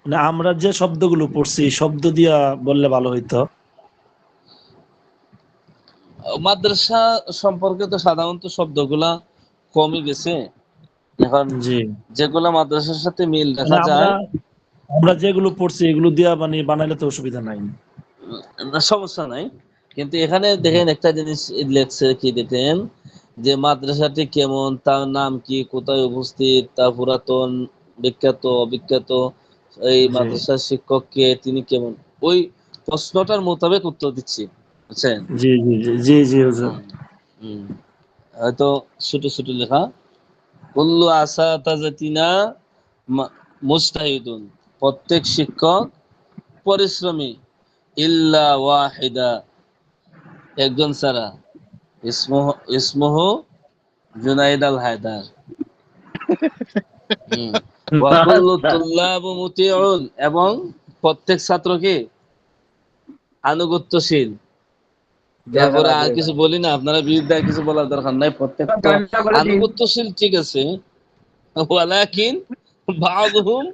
Speaker 3: মানে আমরা যে শব্দগুলো পড়ছি শব্দ দিয়া বললে ভালো হইতো।
Speaker 1: মাদ্রাসা সম্পর্কে তো সাধারণত শব্দগুলা কমই গেছে। এখন
Speaker 3: জি,
Speaker 1: যেগুলা মাদ্রাসার সাথে মিল
Speaker 3: মানে
Speaker 1: দেখা
Speaker 3: আমরা
Speaker 1: যায়,
Speaker 3: আমরা যেগুলো পড়ছি এগুলো দিয়া মানে বানাইলে তো অসুবিধা নাই।
Speaker 1: সমস্যা নাই। কিন্তু এখানে দেখেন একটা জিনিস লেখছে কি, দেখেন যে মাদ্রাসাটি কেমন, তার নাম কি, কোথায় উপস্থিত, তার পুরাতন, বিখ্যাত, অবিখ্যাত, এই
Speaker 3: জি
Speaker 1: মাদ্রাসার শিক্ষক কে, তিনি কেমন, ওই প্রশ্নটার মোতাবেক উত্তর দিচ্ছি, বুঝছেন?
Speaker 3: জি জি জি জি জি হুজুর।
Speaker 1: হুম, হুম। হয়তো ছোট ছোট লেখা। কুল্লু আসাতাজাতিনা মুস্তাহিদুন, প্রত্যেক শিক্ষক পরিশ্রমী, ইল্লা ওয়াহিদা, একজন ছাড়া, ইসমুহু ইসমুহু জুনাইদ আল হায়দার। হুম। ওয়া কুল্লু তুল্লাবু মুতিউন, এবং প্রত্যেক ছাত্র কি আনুগত্যশীল। তারপরে আর কিছু বলি না, আপনারা বিরুদ্ধে আর কিছু বলার দরকার নাই, প্রত্যেক তো
Speaker 4: গানটা বলে দিন।
Speaker 1: আনুগত্যশীল, ঠিক আছে। ওয়ালাকিন বাযুহুম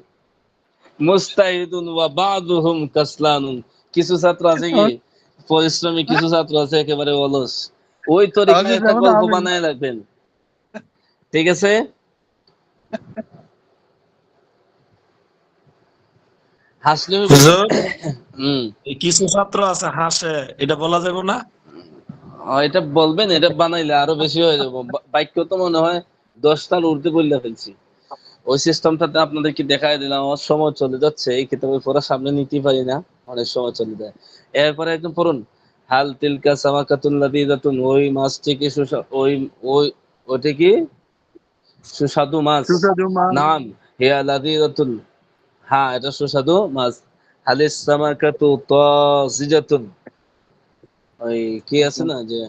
Speaker 1: মুস্তাহিদুন ওয়া বাযুহুম কাসলানুন, কিছু ছাত্র আছে কি পরিশ্রমী, কিছু ছাত্র আছে একেবারে অলস। ওই তরিকায়
Speaker 6: হুজুর
Speaker 1: একটা
Speaker 6: যেমন
Speaker 1: গল্প
Speaker 6: আমি।
Speaker 1: বানায় রাখবেন, ঠিক আছে? হাসলে হইব না।
Speaker 3: হুজুর
Speaker 1: হুম।
Speaker 3: এই কিছু ছাত্র আছে হাসে, এটা বলা যাবে না?
Speaker 1: এটা বলবেন, এটা বানাইলে আরো বেশি হয়ে যাবো। বাক্য তো মনে হয় 10টার ঊর্ধ্বে বললে ফেলছি। ওই সিস্টেমটাতে আপনাদেরকে দেখাই দিলাম, আমার সময় চলে যাচ্ছে, এই কিতাবের পড়া সামনে নিতেই পারি না, অনেক সময় চলে যায়। এরপরে একদম পড়ুন, হাল তিলকা সামাকাতুন লাযীযাতুন, ওই মাছটি কি ওই ওই ওটা কি সুস্বাদু মাছ?
Speaker 6: সুস্বাদু মাছ।
Speaker 1: নাম হিয়া লাযীযাতুন, হ্যাঁ এটা সুস্বাদু মাছ। হালিস সামাকাতু তাযিজাতুন, ওই কি আছে না যে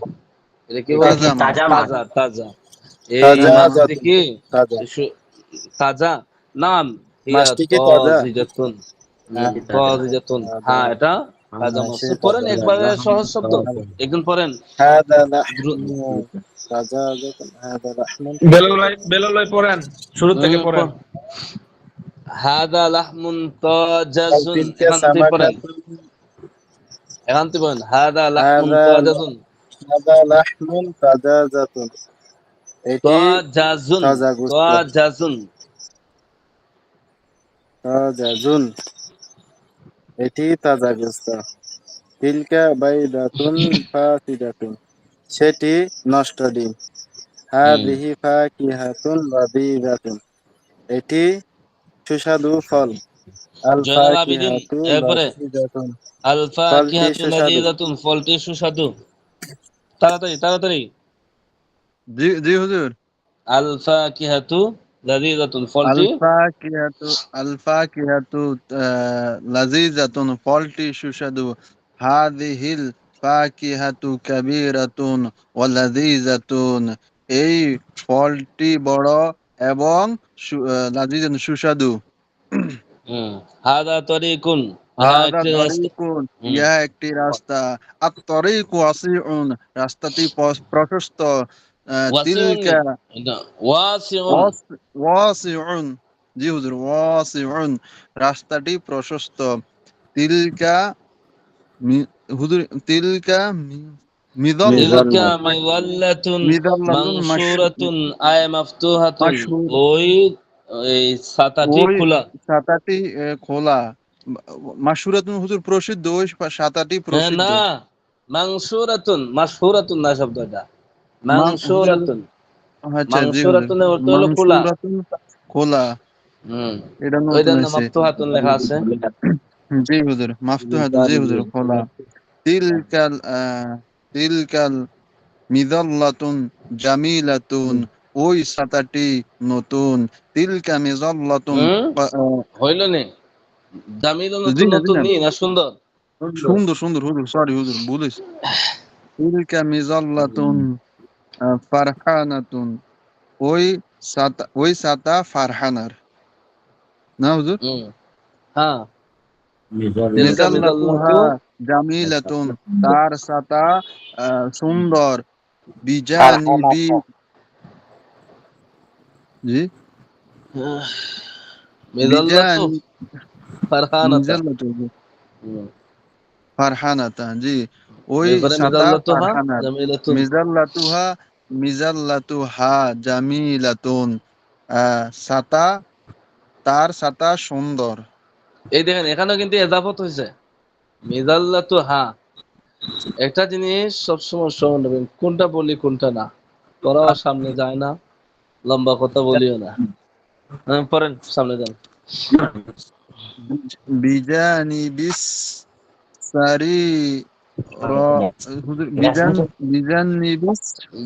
Speaker 1: এটা কি
Speaker 4: এটা
Speaker 1: বলে,
Speaker 4: কি
Speaker 6: তাজা মাছ।
Speaker 4: তাজা মাছ?
Speaker 1: তাজা তাজা, এই
Speaker 2: তাজা
Speaker 1: মাছটি
Speaker 2: জাতুন,
Speaker 1: কি
Speaker 2: তাজা।
Speaker 1: তাজা? নাম হিয়া
Speaker 2: মাছটি কি তাজা?
Speaker 1: তাযিজাতুন,
Speaker 2: হ্যাঁ,
Speaker 1: তাযিজাতুন,
Speaker 2: তাজা।
Speaker 1: হ্যাঁ এটা তাজা
Speaker 2: হ্যাঁ,
Speaker 1: মাছ।
Speaker 2: সে
Speaker 1: তো পড়েন
Speaker 2: তাজা মাছ।
Speaker 1: একবারে সহজ শব্দ, একদম পড়েন।
Speaker 2: হাদা লাহমু, তাজা জাতুন, হাদা লাহমুন
Speaker 3: বেলাল
Speaker 2: তাজা।
Speaker 3: ভাই, বেলাল ভাই পড়েন, শুরু থেকে পড়েন।
Speaker 1: হাদা লাহমুন
Speaker 2: হাল
Speaker 1: তাজাজুন,
Speaker 2: তিলকা
Speaker 1: এখান থেকে পড়েন,
Speaker 2: সামাকাতুন,
Speaker 1: এখান থেকে পড়েন। হাদা লাহমুন
Speaker 2: হাদা
Speaker 1: তাজাজুন,
Speaker 2: হাদা লাহমুন তাজা জাতুন। এটি
Speaker 1: তাজাজুন,
Speaker 2: তাজা গোশত।
Speaker 1: তাজাজুন,
Speaker 2: তাজা জুন, এটি তাজা গোশত। তিলকা বাইদাতুন ফাসিদাতুন, সেটি নষ্ট ডিম।
Speaker 1: হুম,
Speaker 2: হাদিহি ফাকিহাতুন লাযীযাতুন, এটি সুস্বাদু ফল। আল
Speaker 1: জয়নাল আবেদিন।
Speaker 2: ফাকিহাতু
Speaker 1: এরপরে
Speaker 2: লাযীযাতুন,
Speaker 1: আলফা
Speaker 2: ফলটি
Speaker 1: কিহাতু
Speaker 2: সুস্বাদু।
Speaker 1: লাযীযাতুন, ফলটি সুস্বাদু। তাড়াতাড়ি তাড়াতাড়ি।
Speaker 6: জি জি হুজুর।
Speaker 1: আলফা কিহাতু লাযীযাতুন, ফলটি
Speaker 6: আলফাকিহাতু লাযীযাতুন, ফলটি সুস্বাদু। হাযিহিল ফাকিহাতু কাবীরাতুন ওয়া লাযীযাতুন, এই ফলটি বড় এবং লাযীজাতুন, সুস্বাদু।
Speaker 1: হুম, হাদা তরিকুন, ইহা
Speaker 6: হাদা
Speaker 1: একটি রাস্তা।
Speaker 6: তরিকুন,
Speaker 1: হুম,
Speaker 6: ইহা একটি রাস্তা। আত-তরিকু ওয়াসিউন, রাস্তাটি প্রশস্ত।
Speaker 1: ওয়াসিউন,
Speaker 6: তিলকা
Speaker 1: ওয়াসিউন।
Speaker 6: ওয়াসিউন, জি হুজুর, ওয়াসিউন, রাস্তাটি প্রশস্ত। তিলকা হুজুর, তিলকা
Speaker 1: তিলকা
Speaker 6: মিযাল্লাতুন,
Speaker 1: মিওয়াল্লাতুন
Speaker 6: মিযাল্লাতুন
Speaker 1: মানসুরাতুন আয় মাফতুহাতুন,
Speaker 6: মাশহুর,
Speaker 1: ওই এই ছাতাটি
Speaker 6: ওই
Speaker 1: খোলা।
Speaker 6: ছাতাটি খোলা। মাশহুরাতুন হুজুর প্রসিদ্ধ, ওই ছাতাটি
Speaker 1: হ্যাঁ
Speaker 6: প্রসিদ্ধ।
Speaker 1: না, মাংসুরাতুন, মাশহুরাতুন না শব্দটা,
Speaker 6: হুজুর,
Speaker 1: মাংসুরাতুন।
Speaker 6: আচ্ছা জি হুজুর,
Speaker 1: মাংসুরাতুনের অর্থ হলো খোলা।
Speaker 6: মানসুরাতুন, খোলা।
Speaker 1: হুম,
Speaker 6: এটা নতুন
Speaker 1: ওইটার নাম
Speaker 6: হয়েছে।
Speaker 1: মাফতুহাতুন লেখা আছে।
Speaker 6: জি হুজুর, মাফতুহাতুন, জি হুজুর, খোলা। তিলকাল তিলকাল মিযাল্লাতুন জামিলাতুন, ওই ছাতাটি নতুন। তিলকা মিযাল্লাতুন,
Speaker 1: হুম,
Speaker 6: আ- আ,
Speaker 1: হইল নি? জামিল
Speaker 6: জি
Speaker 1: নতুন
Speaker 6: না জি
Speaker 1: নতুন
Speaker 6: না,
Speaker 1: নি না সুন্দর?
Speaker 6: সুন্দর সুন্দর হুজুর, সরি হুজুর, বলিস। তিলকা মিযাল্লাতুন ফারহানাতুন, ওই ছাতা ফারহানার, না হুজুর।
Speaker 1: হুম, হ্যাঁ। তিলকা
Speaker 6: মিযাল্লাতুহা
Speaker 1: মিজাল্লাতু,
Speaker 6: জামিলাতুন, তার ছাতা সুন্দর। বিজানিবি, জি,
Speaker 1: মিজাল্লাতু
Speaker 6: বিজানি
Speaker 1: ফারহানাতা।
Speaker 6: মিজাল্লাতু
Speaker 1: হুম,
Speaker 6: ফারহানাতা, জি, ওই
Speaker 1: এরপরে
Speaker 6: ছাতা
Speaker 1: মিজাল্লাতুহা
Speaker 6: ফারহানার।
Speaker 1: জামিলাতুন।
Speaker 6: মিজাল্লাতুহা মিজাল্লাতুহা জামিলাতুন, ছাতা, তার ছাতা সুন্দর।
Speaker 1: এই দেখেন এখানেও কিন্তু এজাফত হয়েছে, মিজাল্লাতুহা। একটা জিনিস সবসময় স্মরণ রাখবেন, কোনটা বলি কোনটা না, পড়াও সামনে যায় না, লম্বা কথা বলিও না। পড়েন, সামনে যান।
Speaker 6: বিজানিবিস সারি হুজুর, বিজানিবিস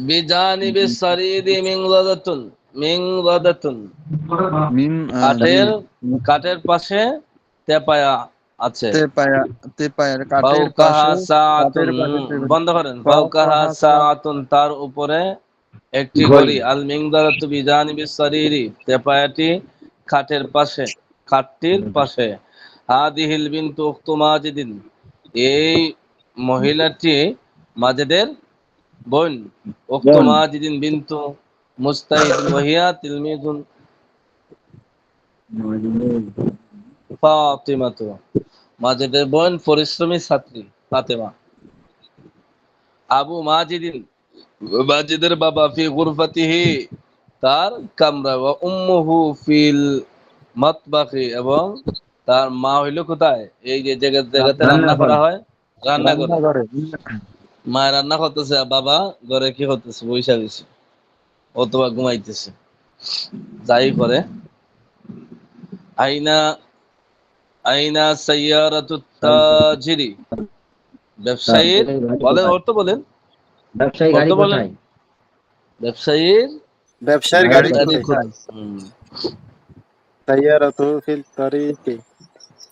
Speaker 1: বিজানিবিস সারিদি মিনজাদাতুন, মিনজাদাতুন,
Speaker 6: মিন, জি,
Speaker 1: কাঠের, কাঠের পাশে তেপায়া আছে।
Speaker 6: তেপায়া, তেপায়ার কাঠের
Speaker 1: ফাওকাহা
Speaker 6: পাশে,
Speaker 1: সাআতুন,
Speaker 6: কাঠের পাশে
Speaker 1: বন্ধ করেন। ফাওকাহা
Speaker 6: ফাওকাহা
Speaker 1: সাআতুন, তার উপরে একটি ঘড়ি। আল মিনজারাতু বিজানিবিস সারিরি, তেপায়াটি খাটের পাশে, খাটটির পাশে। হাদিহিল বিনতু উখতু মাজিদিন, এই মহিলাটি মাজেদের বোন। উখতু মাজিদিন বিনতু মুস্তাহিদিন ওয়াহিয়া তিলমিযুন ফাতিমাতু, মাজেদের বোন পরিশ্রমী ছাত্রী ফাতেমা। আবু মাজিদিন, মাজিদের বাবা, ফি গুরফাতিহি, তার কামরা, ওয়া উম্মুহু ফিল মাতবাখি, এবং তার মা হইলো কোথায়? এই যে জায়গাতে রান্না করা হয়, রান্না করে।
Speaker 6: রান্নাঘরে।
Speaker 1: মায়ের রান্না করতেছে আর বাবা ঘরে কি করতেছে? বইসা দিছে অথবা ঘুমাইতেছে, যাই করে। আইনা আইনা সাইয়ারাতুত তাজিরি, ব্যবসায়ীর বলেন অর্থ বলেন,
Speaker 4: ব্যবসায়ী গাড়ি
Speaker 1: অর্থ বলেন।
Speaker 4: কোথায়?
Speaker 1: ব্যবসায়ীর
Speaker 5: ব্যবসায়ীর
Speaker 6: গাড়ি
Speaker 5: গাড়ি
Speaker 1: গাড়ি
Speaker 5: কোথায়?
Speaker 1: হুম।
Speaker 5: সাইয়ারাতু ফিল তারিকি,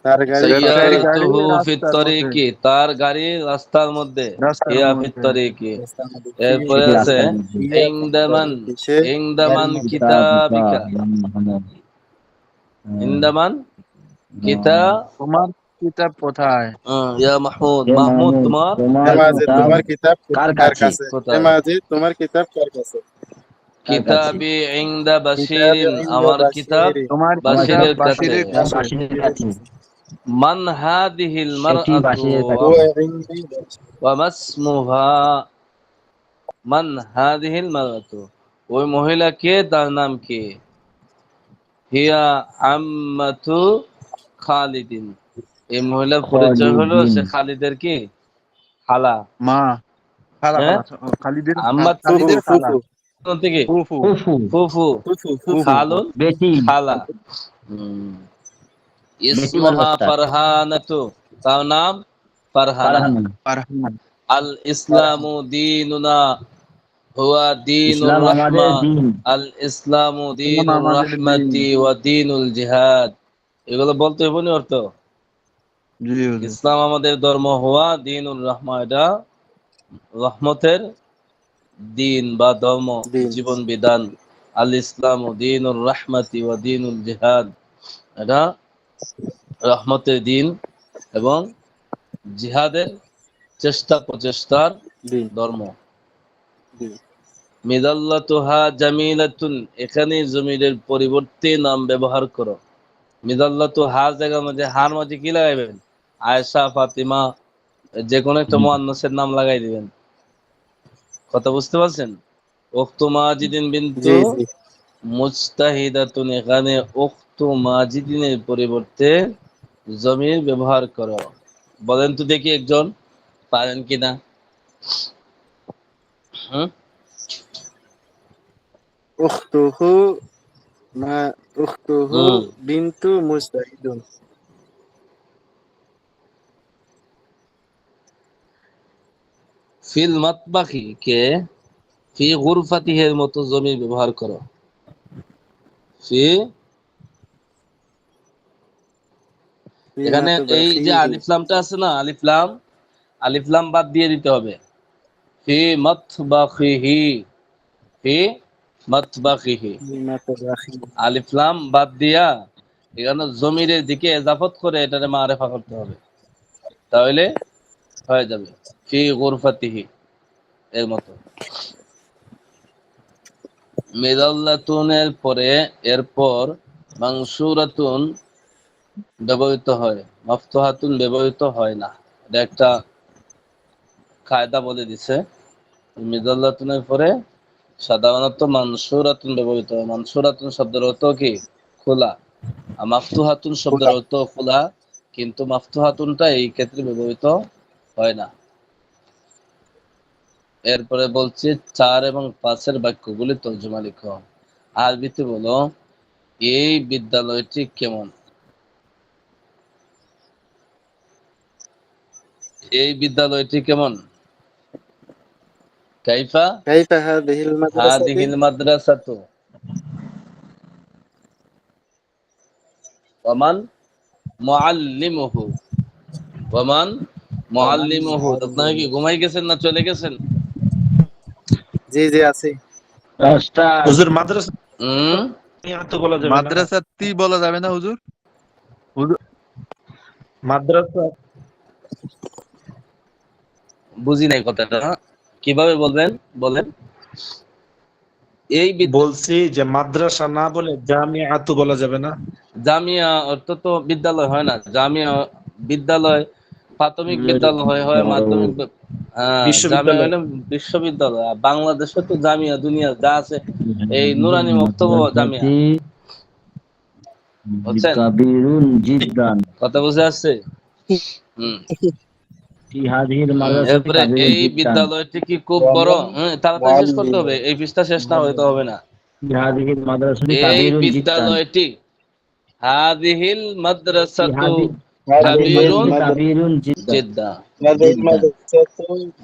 Speaker 5: তার গাড়ি
Speaker 6: ব্যবসায়ীর
Speaker 5: পথে,
Speaker 6: গাড়ি
Speaker 1: সাইয়ারাতুহু ফিত
Speaker 6: রাস্তার মধ্যে,
Speaker 1: তারিকি, তার গাড়ি রাস্তার মধ্যে।
Speaker 6: রাস্তার
Speaker 1: হিয়া ফিত
Speaker 6: মধ্যে।
Speaker 1: তারিকি।
Speaker 5: রাস্তার মধ্যে,
Speaker 1: এরপরে
Speaker 4: সেটি
Speaker 1: আছে
Speaker 4: রাস্তার মধ্যে।
Speaker 5: ফিয়া ফিল
Speaker 1: ইনদামান,
Speaker 5: তারিকি, সে গাড়ির
Speaker 1: ইনদামান
Speaker 5: মধ্যে।
Speaker 1: কিতাবিকা, ইনদামান
Speaker 6: তোমার কিতাব কোথায়?
Speaker 1: ইয়া মাহমুদ, মাহমুদ তোমার
Speaker 5: হে
Speaker 4: তোমার
Speaker 5: মাজিদ,
Speaker 4: কিতাব
Speaker 5: তোমার কিতাব
Speaker 4: কার
Speaker 5: কার
Speaker 4: কাছে?
Speaker 5: কাছে? হে
Speaker 1: কোথায়?
Speaker 5: মাজিদ, তোমার কিতাব কার কাছে?
Speaker 4: কার কাছে?
Speaker 1: কিতাবি ইনদা
Speaker 5: কিতাব
Speaker 1: বাশিরিন,
Speaker 5: ইনদা
Speaker 1: আমার কিতাব
Speaker 5: বাশিরি,
Speaker 4: আমার
Speaker 6: তোমার কিতাব
Speaker 4: কিতাব
Speaker 1: বাশিরের কাছে।
Speaker 6: বাশিরের কাছে।
Speaker 4: বাশিরের কাছে।
Speaker 1: মান হাদিহিল
Speaker 4: সেটি
Speaker 1: মারআতু
Speaker 4: বাশিরের কাছে।
Speaker 5: হুয়া ইনদি বাশিরি।
Speaker 1: ওয়া মাসমুহা, মান হাদিহিল মারআতু, ওই মহিলা কে, তার নাম কি? হিয়া আম্মাতু খালিদিন, এই মহিলার পরিচয় হলো
Speaker 4: খালিদিন।
Speaker 1: সে খালিদের কি? খালা।
Speaker 6: মা, খালা,
Speaker 1: হ্যাঁ,
Speaker 6: খালিদের
Speaker 1: আম্মা
Speaker 5: ফুফু,
Speaker 6: খালিদের খালা,
Speaker 5: ফুফু,
Speaker 1: থেকে
Speaker 6: ফুফু,
Speaker 4: ফুফু,
Speaker 1: ফুফু,
Speaker 5: ফুফু,
Speaker 6: ফুফু।
Speaker 5: ফুফু।
Speaker 1: খালুন,
Speaker 4: বেটি,
Speaker 1: খালা। হুম।
Speaker 4: বেটি বলবো
Speaker 1: ইসমুহা
Speaker 4: স্যার।
Speaker 1: ফারহানাতু, তার নাম ফারহানা।
Speaker 4: ফারহানা।
Speaker 6: ফারহান।
Speaker 1: আল ইসলামু দীনুনা হুয়া দীনুর
Speaker 4: ইসলাম আমাদের
Speaker 1: রাহমা,
Speaker 4: দিন।
Speaker 1: আল ইসলামু
Speaker 6: ইসলাম
Speaker 1: দীনুর
Speaker 6: আমাদের দিন।
Speaker 1: রাহমাতি ওয়া দীনুল জিহাদ। এগুলো বলতে হবে না অর্থ?
Speaker 6: জি হুজুর।
Speaker 1: ইসলাম আমাদের ধর্ম, হুয়া দীনুর রাহমা, এটা রহমতের দিন বা ধর্ম,
Speaker 5: দিন।
Speaker 1: জীবন বিধান। আল ইসলামু দীনুর রাহমাতি ওয়া দীনুল জিহাদ, এটা রহমতের দিন এবং জিহাদের চেষ্টা প্রচেষ্টার
Speaker 5: দিন,
Speaker 1: ধর্ম।
Speaker 5: দিন।
Speaker 1: মিদাল্লাতুহা জামিলাতুন, এখানে জমিরের পরিবর্তে নাম ব্যবহার করো। মিদাল্লাতু হার জায়গার মধ্যে, হার মাঝে কি লাগাইবেন? আয়েশা, ফাতিমা, যে কোনো একটা মুআন্নাসের নাম লাগাই দিবেন। কথা বুঝতে পারছেন? উখতু মাজিদিন বিনতু
Speaker 5: জি, জি।
Speaker 1: মুজতাহিদাতুন, এখানে উখতু মাজিদিনের পরিবর্তে জমির ব্যবহার করো। বলেন তো দেখি একজন পারেন কিনা। হুম,
Speaker 5: উখতুহু মা, উখতুহু
Speaker 1: হুম।
Speaker 5: বিনতু মুজতাহিদুন।
Speaker 1: ফিল মাতবাখি কে, ফি গুরফাতিহের মতো জমির ব্যবহার করো। ফি,
Speaker 5: ফি
Speaker 1: এখানে এই যে
Speaker 5: মাতবাখিহি।
Speaker 1: আলিফলামটা আছে না, আলিফলাম, আলিফলাম বাদ দিয়ে দিতে হবে। ফি মাতবাখিহি, ফি মাতবাখিহি,
Speaker 5: ফি মাতবাখিহি।
Speaker 1: আলিফলাম বাদ দিয়া এখানে জমিরের দিকে এজাফত করে এটারে মারেফা করতে হবে, তাহলে হয়ে যাবে ফি গুরফাতিহি এর মতো। মিদাল্লাতুনের পরে এরপর মানসুরাতুন ব্যবহৃত হয়, মাফতুহাতুন ব্যবহৃত হয় না। এটা একটা কায়দা বলে দিছে। মিদাল্লাতুনের পরে সাধারণত মানসুরাতুন ব্যবহৃত হয়। মানসুরাতুন শব্দের অর্থ কি? খোলা। আর মাফতুহাতুন শব্দের অর্থ খোলা, কিন্তু মাফতুহাতুনটা এই ক্ষেত্রে ব্যবহৃত হয় না। এরপরে বলছি 4 এবং 5 বাক্যগুলি তর্জমা লিখো। আরবিতে বলো, এই বিদ্যালয়টি কেমন? এই বিদ্যালয়টি কেমন? কাইফা
Speaker 5: কাইফা হাদিহিল মাদ্রাসাতি।
Speaker 1: হাদিহিল মাদ্রাসাতু, ওয়ামান মুআল্লিমুহু, ওয়ামান মুআল্লিমুহু। আপনারা কি ঘুমাই গেছেন না চলে গেছেন?
Speaker 5: জি, জি, আছি।
Speaker 4: ওস্তাদ,
Speaker 3: হুজুর মাদ্রাসা
Speaker 1: হুম,
Speaker 3: তো বলা যাবে না।
Speaker 6: মাদ্রাসাতি বলা যাবে না হুজুর? হুজুর,
Speaker 3: মাদ্রাসা
Speaker 1: বুঝি নাই কথাটা, কিভাবে বলবেন বলেন। এই
Speaker 3: বলছি যে মাদ্রাসা না বলে জামিআতু বলা যাবে না।
Speaker 1: জামিয়া অর্থ তো বিদ্যালয় হয় না। জামিয়া বিদ্যালয়, প্রাথমিক বিদ্যালয় হয়, হয় মাধ্যমিক জামিয়া
Speaker 3: বিশ্ববিদ্যালয়।
Speaker 1: হলো বিশ্ববিদ্যালয়। আর বাংলাদেশে তো জামিয়া দুনিয়া যা আছে, এই নুরানি মুক্তব জামিয়া, বুঝছেন?
Speaker 4: কাবিরুন জিদ্দান।
Speaker 1: কথা বুঝে আসছে? হুম।
Speaker 4: في هذه المدرسة
Speaker 1: এরপরে
Speaker 4: كبير
Speaker 1: এই
Speaker 4: جدا
Speaker 1: বিদ্যালয়টি কি খুব বড়? তাড়াতাড়ি শেষ করতে হবে, এই পৃষ্ঠা শেষ না হইতে হবে না।
Speaker 4: في هذه المدرسة
Speaker 1: এই
Speaker 4: كبير جدا
Speaker 1: বিদ্যালয়টি হাদিহিল
Speaker 4: في
Speaker 1: মাদ্রাসাতু
Speaker 4: هذه
Speaker 1: কাবীরুন
Speaker 4: المدرسة كبير جدا
Speaker 1: জিদ্দা।
Speaker 5: هذه
Speaker 4: جدا
Speaker 5: المدرسة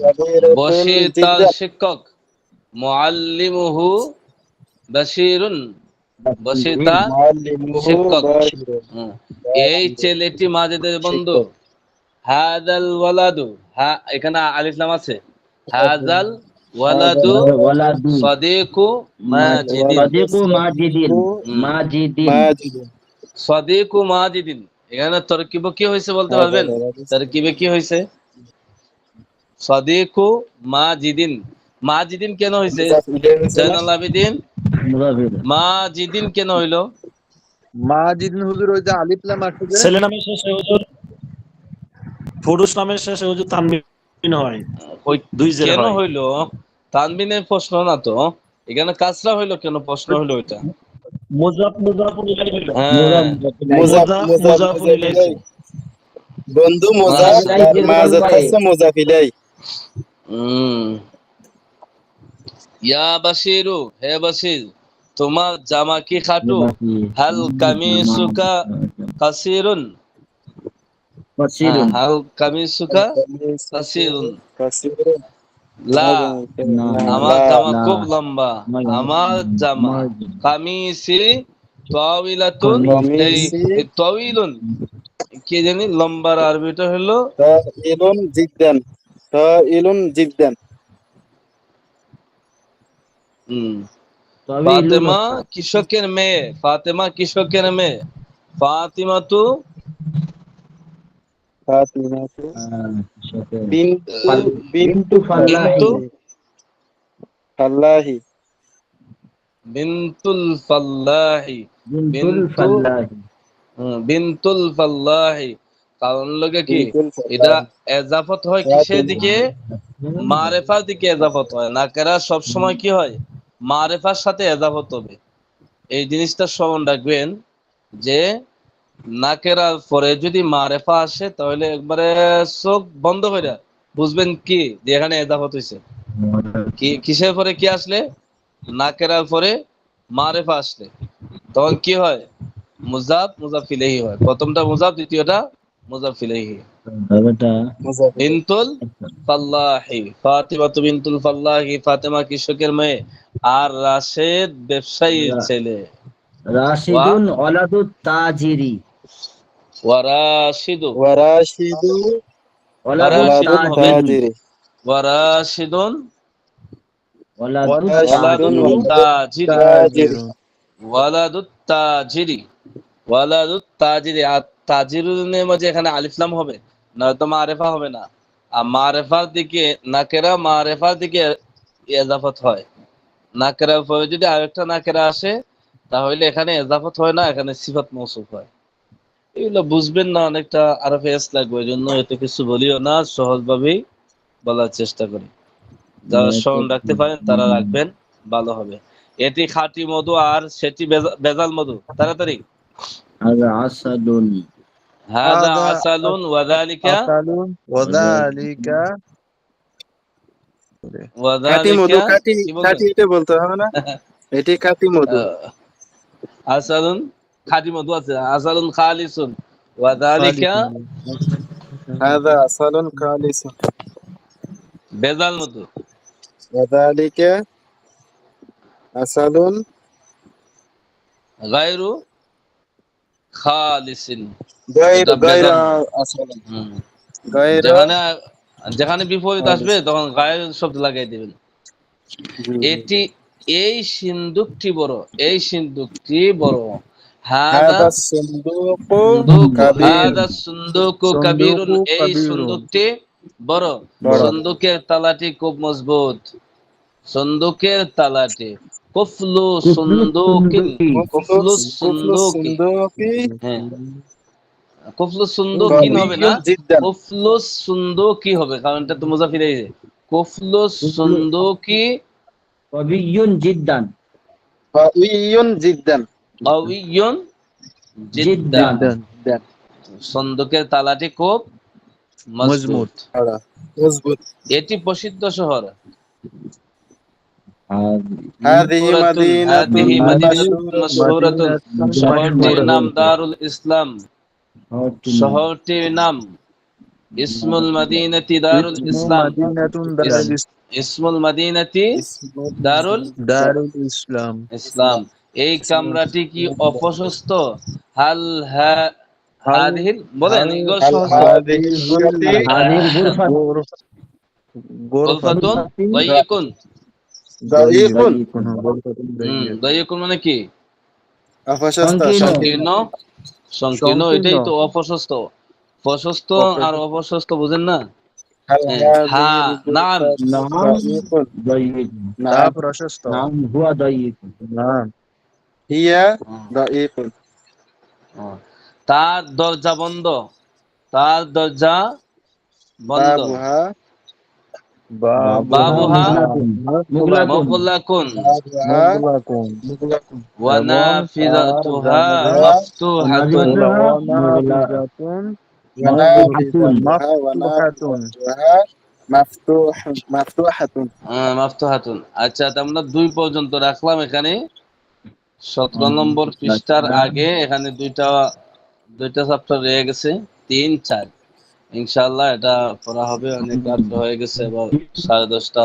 Speaker 5: كبيرة
Speaker 1: বসি তার
Speaker 5: جدا
Speaker 1: শিক্ষক, মুআল্লিমুহু বাশিরুন, বসি
Speaker 4: بشير
Speaker 1: তার
Speaker 5: معلمه
Speaker 1: শিক্ষক।
Speaker 5: باشر
Speaker 1: হুম। এই ছেলেটি মাজিদের বন্ধু। হাদাল ওয়ালাদু, এখানে আলিফ লাম আছে। হাজাল ওয়ালাদু
Speaker 4: ولد
Speaker 1: সাদিকু মাজিদিন।
Speaker 4: صديق ماجد
Speaker 1: হুম।
Speaker 4: ماجد
Speaker 5: ماجد
Speaker 1: সাদিকু মাজিদিন, এখানে তরকিব কি হয়েছে বলতে পারবেন? তরকিবে কি হয়েছে? সাদিকু মাজিদিন। মাজিদিন কেন হয়েছে?
Speaker 5: مضاف إليه مثلا
Speaker 1: জয়নাল আবেদিন,
Speaker 4: مضافر
Speaker 1: মাজিদিন কেন হইলো?
Speaker 6: মাজিদিন হুজুর ওই যে আলিফ লাম আছে যে
Speaker 3: ছেলে নামের শেষে হুজুর, পুরুষ নামের শেষে হুজুর তানবিন হয়,
Speaker 1: ওই
Speaker 3: দুই জের
Speaker 1: কেন
Speaker 3: হয়।
Speaker 1: হইলো? তানবিনের প্রশ্ন না তো, এখানে কাসরা হইলো কেন? প্রশ্ন হইলো এটা।
Speaker 3: মুজাফ মুজাফুল ইলাইহি হইল।
Speaker 1: হ্যাঁ,
Speaker 5: مضاف
Speaker 3: মুজাফ
Speaker 5: مضاف
Speaker 3: মুজাফুল
Speaker 5: مضاف
Speaker 3: ইলাইহি।
Speaker 5: إليه বন্ধু
Speaker 1: মাশাআল্লাহ।
Speaker 5: মুজাফ আর মাজাত হচ্ছে মুজাফ ইলাইহি
Speaker 1: হুম। ইয়া বাশিরু, হে বাশির, তোমার জামা কি খাটু? হাল কামিসুকা কাসিরুন,
Speaker 4: قصير
Speaker 1: হাল কামিসুকা কাসিরুন। লা, আমার
Speaker 5: لا
Speaker 1: জামা
Speaker 4: لا
Speaker 1: খুব লম্বা। আমার জামা কামিসি তাওইলাতুন, এই
Speaker 5: قميصي
Speaker 1: তাওইলুন কি জানি লম্বার আরবিটা হলো
Speaker 5: طائل جدا طائل جدا
Speaker 1: হুম।
Speaker 4: طويل
Speaker 1: ফাতেমা কৃষকের মেয়ে, ফাতেমা কৃষকের মেয়ে। ফাতিমাতু
Speaker 5: فاطمة
Speaker 4: شكرا.
Speaker 5: بنت
Speaker 4: بنت فلاح
Speaker 1: বিন্তু
Speaker 5: فلاح
Speaker 1: বিন্তুল ফাল্লাহি,
Speaker 4: بنت
Speaker 1: বিন্তু
Speaker 4: الفلاح
Speaker 1: বিন্তুল ফাল্লাহি। কারণ লোকে কি
Speaker 5: بنت
Speaker 1: এটা
Speaker 5: الفلاح
Speaker 1: এজাফত হয় কিসের দিকে? মারেফার দিকে এজাফত হয়। নাকেরা সব সময় কি হয়? মারেফার সাথে এজাফত হবে। এই জিনিসটা স্মরণ রাখবেন যে নাকেরার পরে যদি মারেফা আসে তাহলে একবারে চোখ বন্ধ করে বুঝবেন কি যে এখানে এজাফত হয়েছে। কি কিসের পরে কি আসলে? নাকেরার পরে মারেফা আসলে তখন কি হয়? মুজাফ মুজাফ ইলাইহি হয়। প্রথমটা মুজাফ, দ্বিতীয়টা মুজাফ ইলাইহি।
Speaker 5: مضاف إليه
Speaker 1: বিনতুল ফাল্লাহি, ফাতিমাতু বিনতুল ফাল্লাহি, ফাতেমা কৃষকের মেয়ে। আর রাশেদ ব্যবসায়ীর ছেলে।
Speaker 4: راشد ولد التاجر
Speaker 1: ওয়ারাশিদু,
Speaker 5: وراشد
Speaker 4: ولد
Speaker 5: ولد
Speaker 1: রাশিদুন হবে
Speaker 4: التاجر
Speaker 5: التاجر
Speaker 1: ওয়ারাশিদুন
Speaker 4: ولد
Speaker 5: وراشد
Speaker 1: ওয়ালাদুত
Speaker 5: ولد
Speaker 1: তাজিরি,
Speaker 5: التاجر
Speaker 1: ওয়ালাদুত তাজিরি, ওয়ালাদুত তাজিরি। আর তাজিরুনের মাঝে এখানে আলিফ লাম হবে, নয়তো মারেফা হবে না। আর মারেফার দিকে নাকেরা, মারেফার দিকে এজাফত হয়। নাকেরার পরে যদি আরেকটা নাকেরা আসে তাহলে এখানে এজাফত হয় না, এখানে সিফাত মৌসুফ হয়। এগুলো বুঝবেন না, অনেকটা আরফেস লাগবে। এই জন্য এত কিছু বলিও না, সহজভাবেই বলার চেষ্টা করি। যারা স্মরণ রাখতে পারেন তারা রাখবেন, ভালো হবে। এটি খাঁটি মধু আর সেটি ভেজাল মধু। তাড়াতাড়ি।
Speaker 4: هذا عسل
Speaker 1: হাযা
Speaker 6: হাদা
Speaker 1: আসালুন ওয়াযালিকা,
Speaker 6: আসালুন ওয়াযালিকা
Speaker 5: কাটি মধু
Speaker 1: ওয়াযালিকা
Speaker 5: কাটি
Speaker 1: কি বলবেন?
Speaker 5: কাটি এটা বলতে হবে না এটি কাটি মধু
Speaker 1: আসালুন খাঁটি মধু আছে, আসালুন খালিসুন ওয়াযালিকা
Speaker 5: هذا عسل خالص
Speaker 1: ভেজাল মধু।
Speaker 5: وذلك عسل
Speaker 1: গায়রু খালিসিন,
Speaker 5: غير
Speaker 1: এটা
Speaker 5: غير
Speaker 1: ভেজাল।
Speaker 5: عسل
Speaker 1: হুম।
Speaker 5: غير
Speaker 1: যেখানে যেখানে বিপরীত
Speaker 5: خالص
Speaker 1: আসবে তখন গায়ের শব্দ লাগাই দিবেন। এটি, এই সিন্দুকটি বড়, এই সিন্দুকটি বড়। হাদা
Speaker 5: هذا الصندوق
Speaker 1: সুন্দুক,
Speaker 5: كبير
Speaker 1: হাদা সুন্দুকু কাবীরুন, এই সুন্দুকটি বড়।
Speaker 5: বড়
Speaker 1: সুন্দুকের তালাটি খুব মজবুত। সুন্দুকের তালাটি কুফলু সুন্দুকিন, কুফলু
Speaker 5: كفل
Speaker 1: সুন্দুকি।
Speaker 5: الصندوق
Speaker 1: হ্যাঁ, কুফলু সুন্দুকিন হবে
Speaker 5: قوي
Speaker 1: না,
Speaker 5: جدا
Speaker 1: কুফলু সুন্দুকি হবে, কারণ এটা তো মুজাফির আইছে। কুফলু সুন্দুকি
Speaker 4: قوي جدا
Speaker 5: قوي جدا
Speaker 1: কাউইয়ুন জিদ্দান।
Speaker 4: جدا
Speaker 1: সন্দকের তালাটি খুব মজবুত।
Speaker 6: মজবুত।
Speaker 5: খাড়া মজবুত।
Speaker 1: এটি প্রসিদ্ধ শহর।
Speaker 5: হাদিহি
Speaker 1: হাদিহি
Speaker 5: মাদিনাতুন
Speaker 1: মাদিনাতুন
Speaker 5: মাশহুরাতুন।
Speaker 1: মাশহুরাতুন। শহরটির নাম দারুল ইসলাম। শহরটির নাম ইসমুল মাদিনাতি দারুল
Speaker 6: ইসমু
Speaker 1: ইসলাম।
Speaker 6: মাদিনাতুন দারুল
Speaker 1: ইসমুল মাদিনাতি
Speaker 5: ইসমুল
Speaker 1: দারুল
Speaker 6: দারুল ইসলাম।
Speaker 1: ইসলাম। এই কামরাটি কি অপ্রশস্ত? হাল হাদিহিল বলেন, এগুলো
Speaker 5: হাল
Speaker 1: সহজ।
Speaker 5: হাদিহি গুরফাতি
Speaker 4: হাদির গুরফাত
Speaker 6: গোরফাতুন
Speaker 1: গোরফাতুন দাইয়িকুন।
Speaker 5: দাইকুন
Speaker 6: দাইয়িকুন, গোরফাতুন দাইয়িকুন।
Speaker 1: দাইয়িকুন মানে কি?
Speaker 5: অপশস্ত
Speaker 4: সংকীর্ণ।
Speaker 1: সংকীর্ণ। সংকীর্ণ, এটাই
Speaker 6: সংকীর্ণ।
Speaker 1: তো অপ্রশস্ত। প্রশস্ত আর অপ্রশস্ত বুঝেন না?
Speaker 5: হাল
Speaker 1: হ্যাঁ, হা
Speaker 5: হাদিহি
Speaker 1: নাম।
Speaker 5: গুরফাতি দাইকুন।
Speaker 6: তা
Speaker 5: নাম
Speaker 6: প্রশস্ত।
Speaker 4: নাম হুয়া দাইয়িকুন।
Speaker 6: নাম
Speaker 5: হিয়া দাইকুন।
Speaker 1: তার দরজা বন্ধ। তার দরজা বন্ধ।
Speaker 5: বাবুহা
Speaker 1: বাবুহা
Speaker 4: মুগলাকুন।
Speaker 1: মুগলাকুন।
Speaker 5: বাবুহা
Speaker 6: মুগলাকুন।
Speaker 5: মুগলাকুন।
Speaker 1: ওয়া
Speaker 6: এবং তার
Speaker 1: নাফিযাতুহা
Speaker 6: জানালা
Speaker 1: মাফতুহাতুন।
Speaker 6: ওয়ানাফিজাতুন
Speaker 5: ওয়ানাফিযাতুহা
Speaker 6: মাফতুহাতুন।
Speaker 5: ওয়ানাফিযাতুহা মাফতুহাতুন।
Speaker 1: মাফতুহাতুন। আচ্ছা, তা আমরা 2 পর্যন্ত রাখলাম এখানে। 17 নম্বর পৃষ্ঠার আগে এখানে দুইটা চ্যাপ্টার রয়ে গেছে, 3, 4। ইনশাআল্লাহ এটা পড়া হবে। অনেক রাত হয়ে গেছে, এবার 10:30।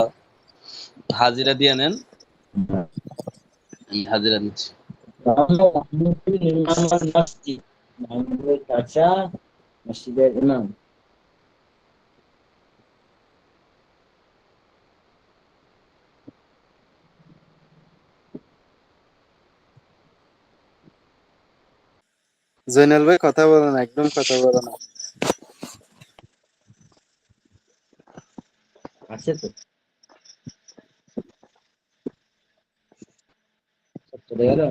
Speaker 1: হাজিরা দিয়ে নেন। আমি হাজিরা নিচ্ছি।
Speaker 4: চাচা মসজিদের ইমাম।
Speaker 5: জয়নাল ভাই কথা বলো না, একদম কথা বলো না।
Speaker 4: আছে তো, সব চলে গেল।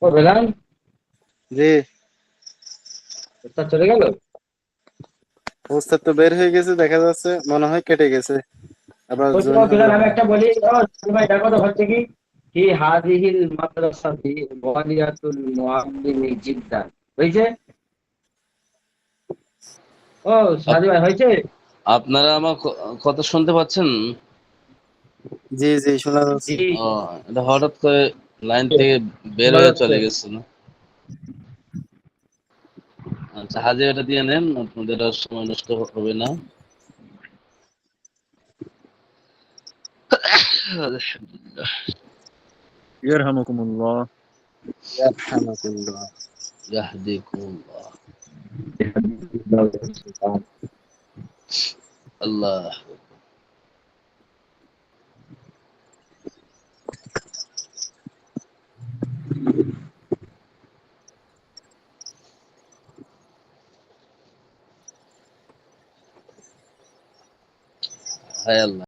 Speaker 4: ও বেলাল,
Speaker 5: জি,
Speaker 4: ওস্তাদ চলে গেল।
Speaker 5: ওস্তাদ তো বের হয়ে গেছে, দেখা যাচ্ছে মনে হয় কেটে গেছে। আবার
Speaker 4: ও
Speaker 5: জয়েন হলো।
Speaker 4: বেলাল, আমি একটা বলি। ও ভাই, দেখো তো হচ্ছে কি কি হাদিহিল মাদ্রাসাতি ওয়ালিয়াতুল মুআল্লিমি জিদ্দান হয়েছে। ও সাদি ভাই হয়েছে।
Speaker 1: আপনারা আমার কথা শুনতে পাচ্ছেন?
Speaker 5: জি জি, শোনা
Speaker 4: জি,
Speaker 5: যাচ্ছে।
Speaker 1: ও, এটা হঠাৎ করে লাইন থেকে বের
Speaker 4: শোনা
Speaker 1: হয়ে
Speaker 4: যাচ্ছে।
Speaker 1: চলে গেছে না? আচ্ছা, হাজিরাটা দিয়ে নেন, আপনাদের আর সময় নষ্ট হবে না। আলহামদুলিল্লাহ।
Speaker 6: ইয়ারহামুকুমুল্লাহ।
Speaker 5: ইয়ারহামাকুল্লাহ।
Speaker 1: ইয়াহদিকুমুল্লাহ। আল্লাহ। হায় আল্লাহ।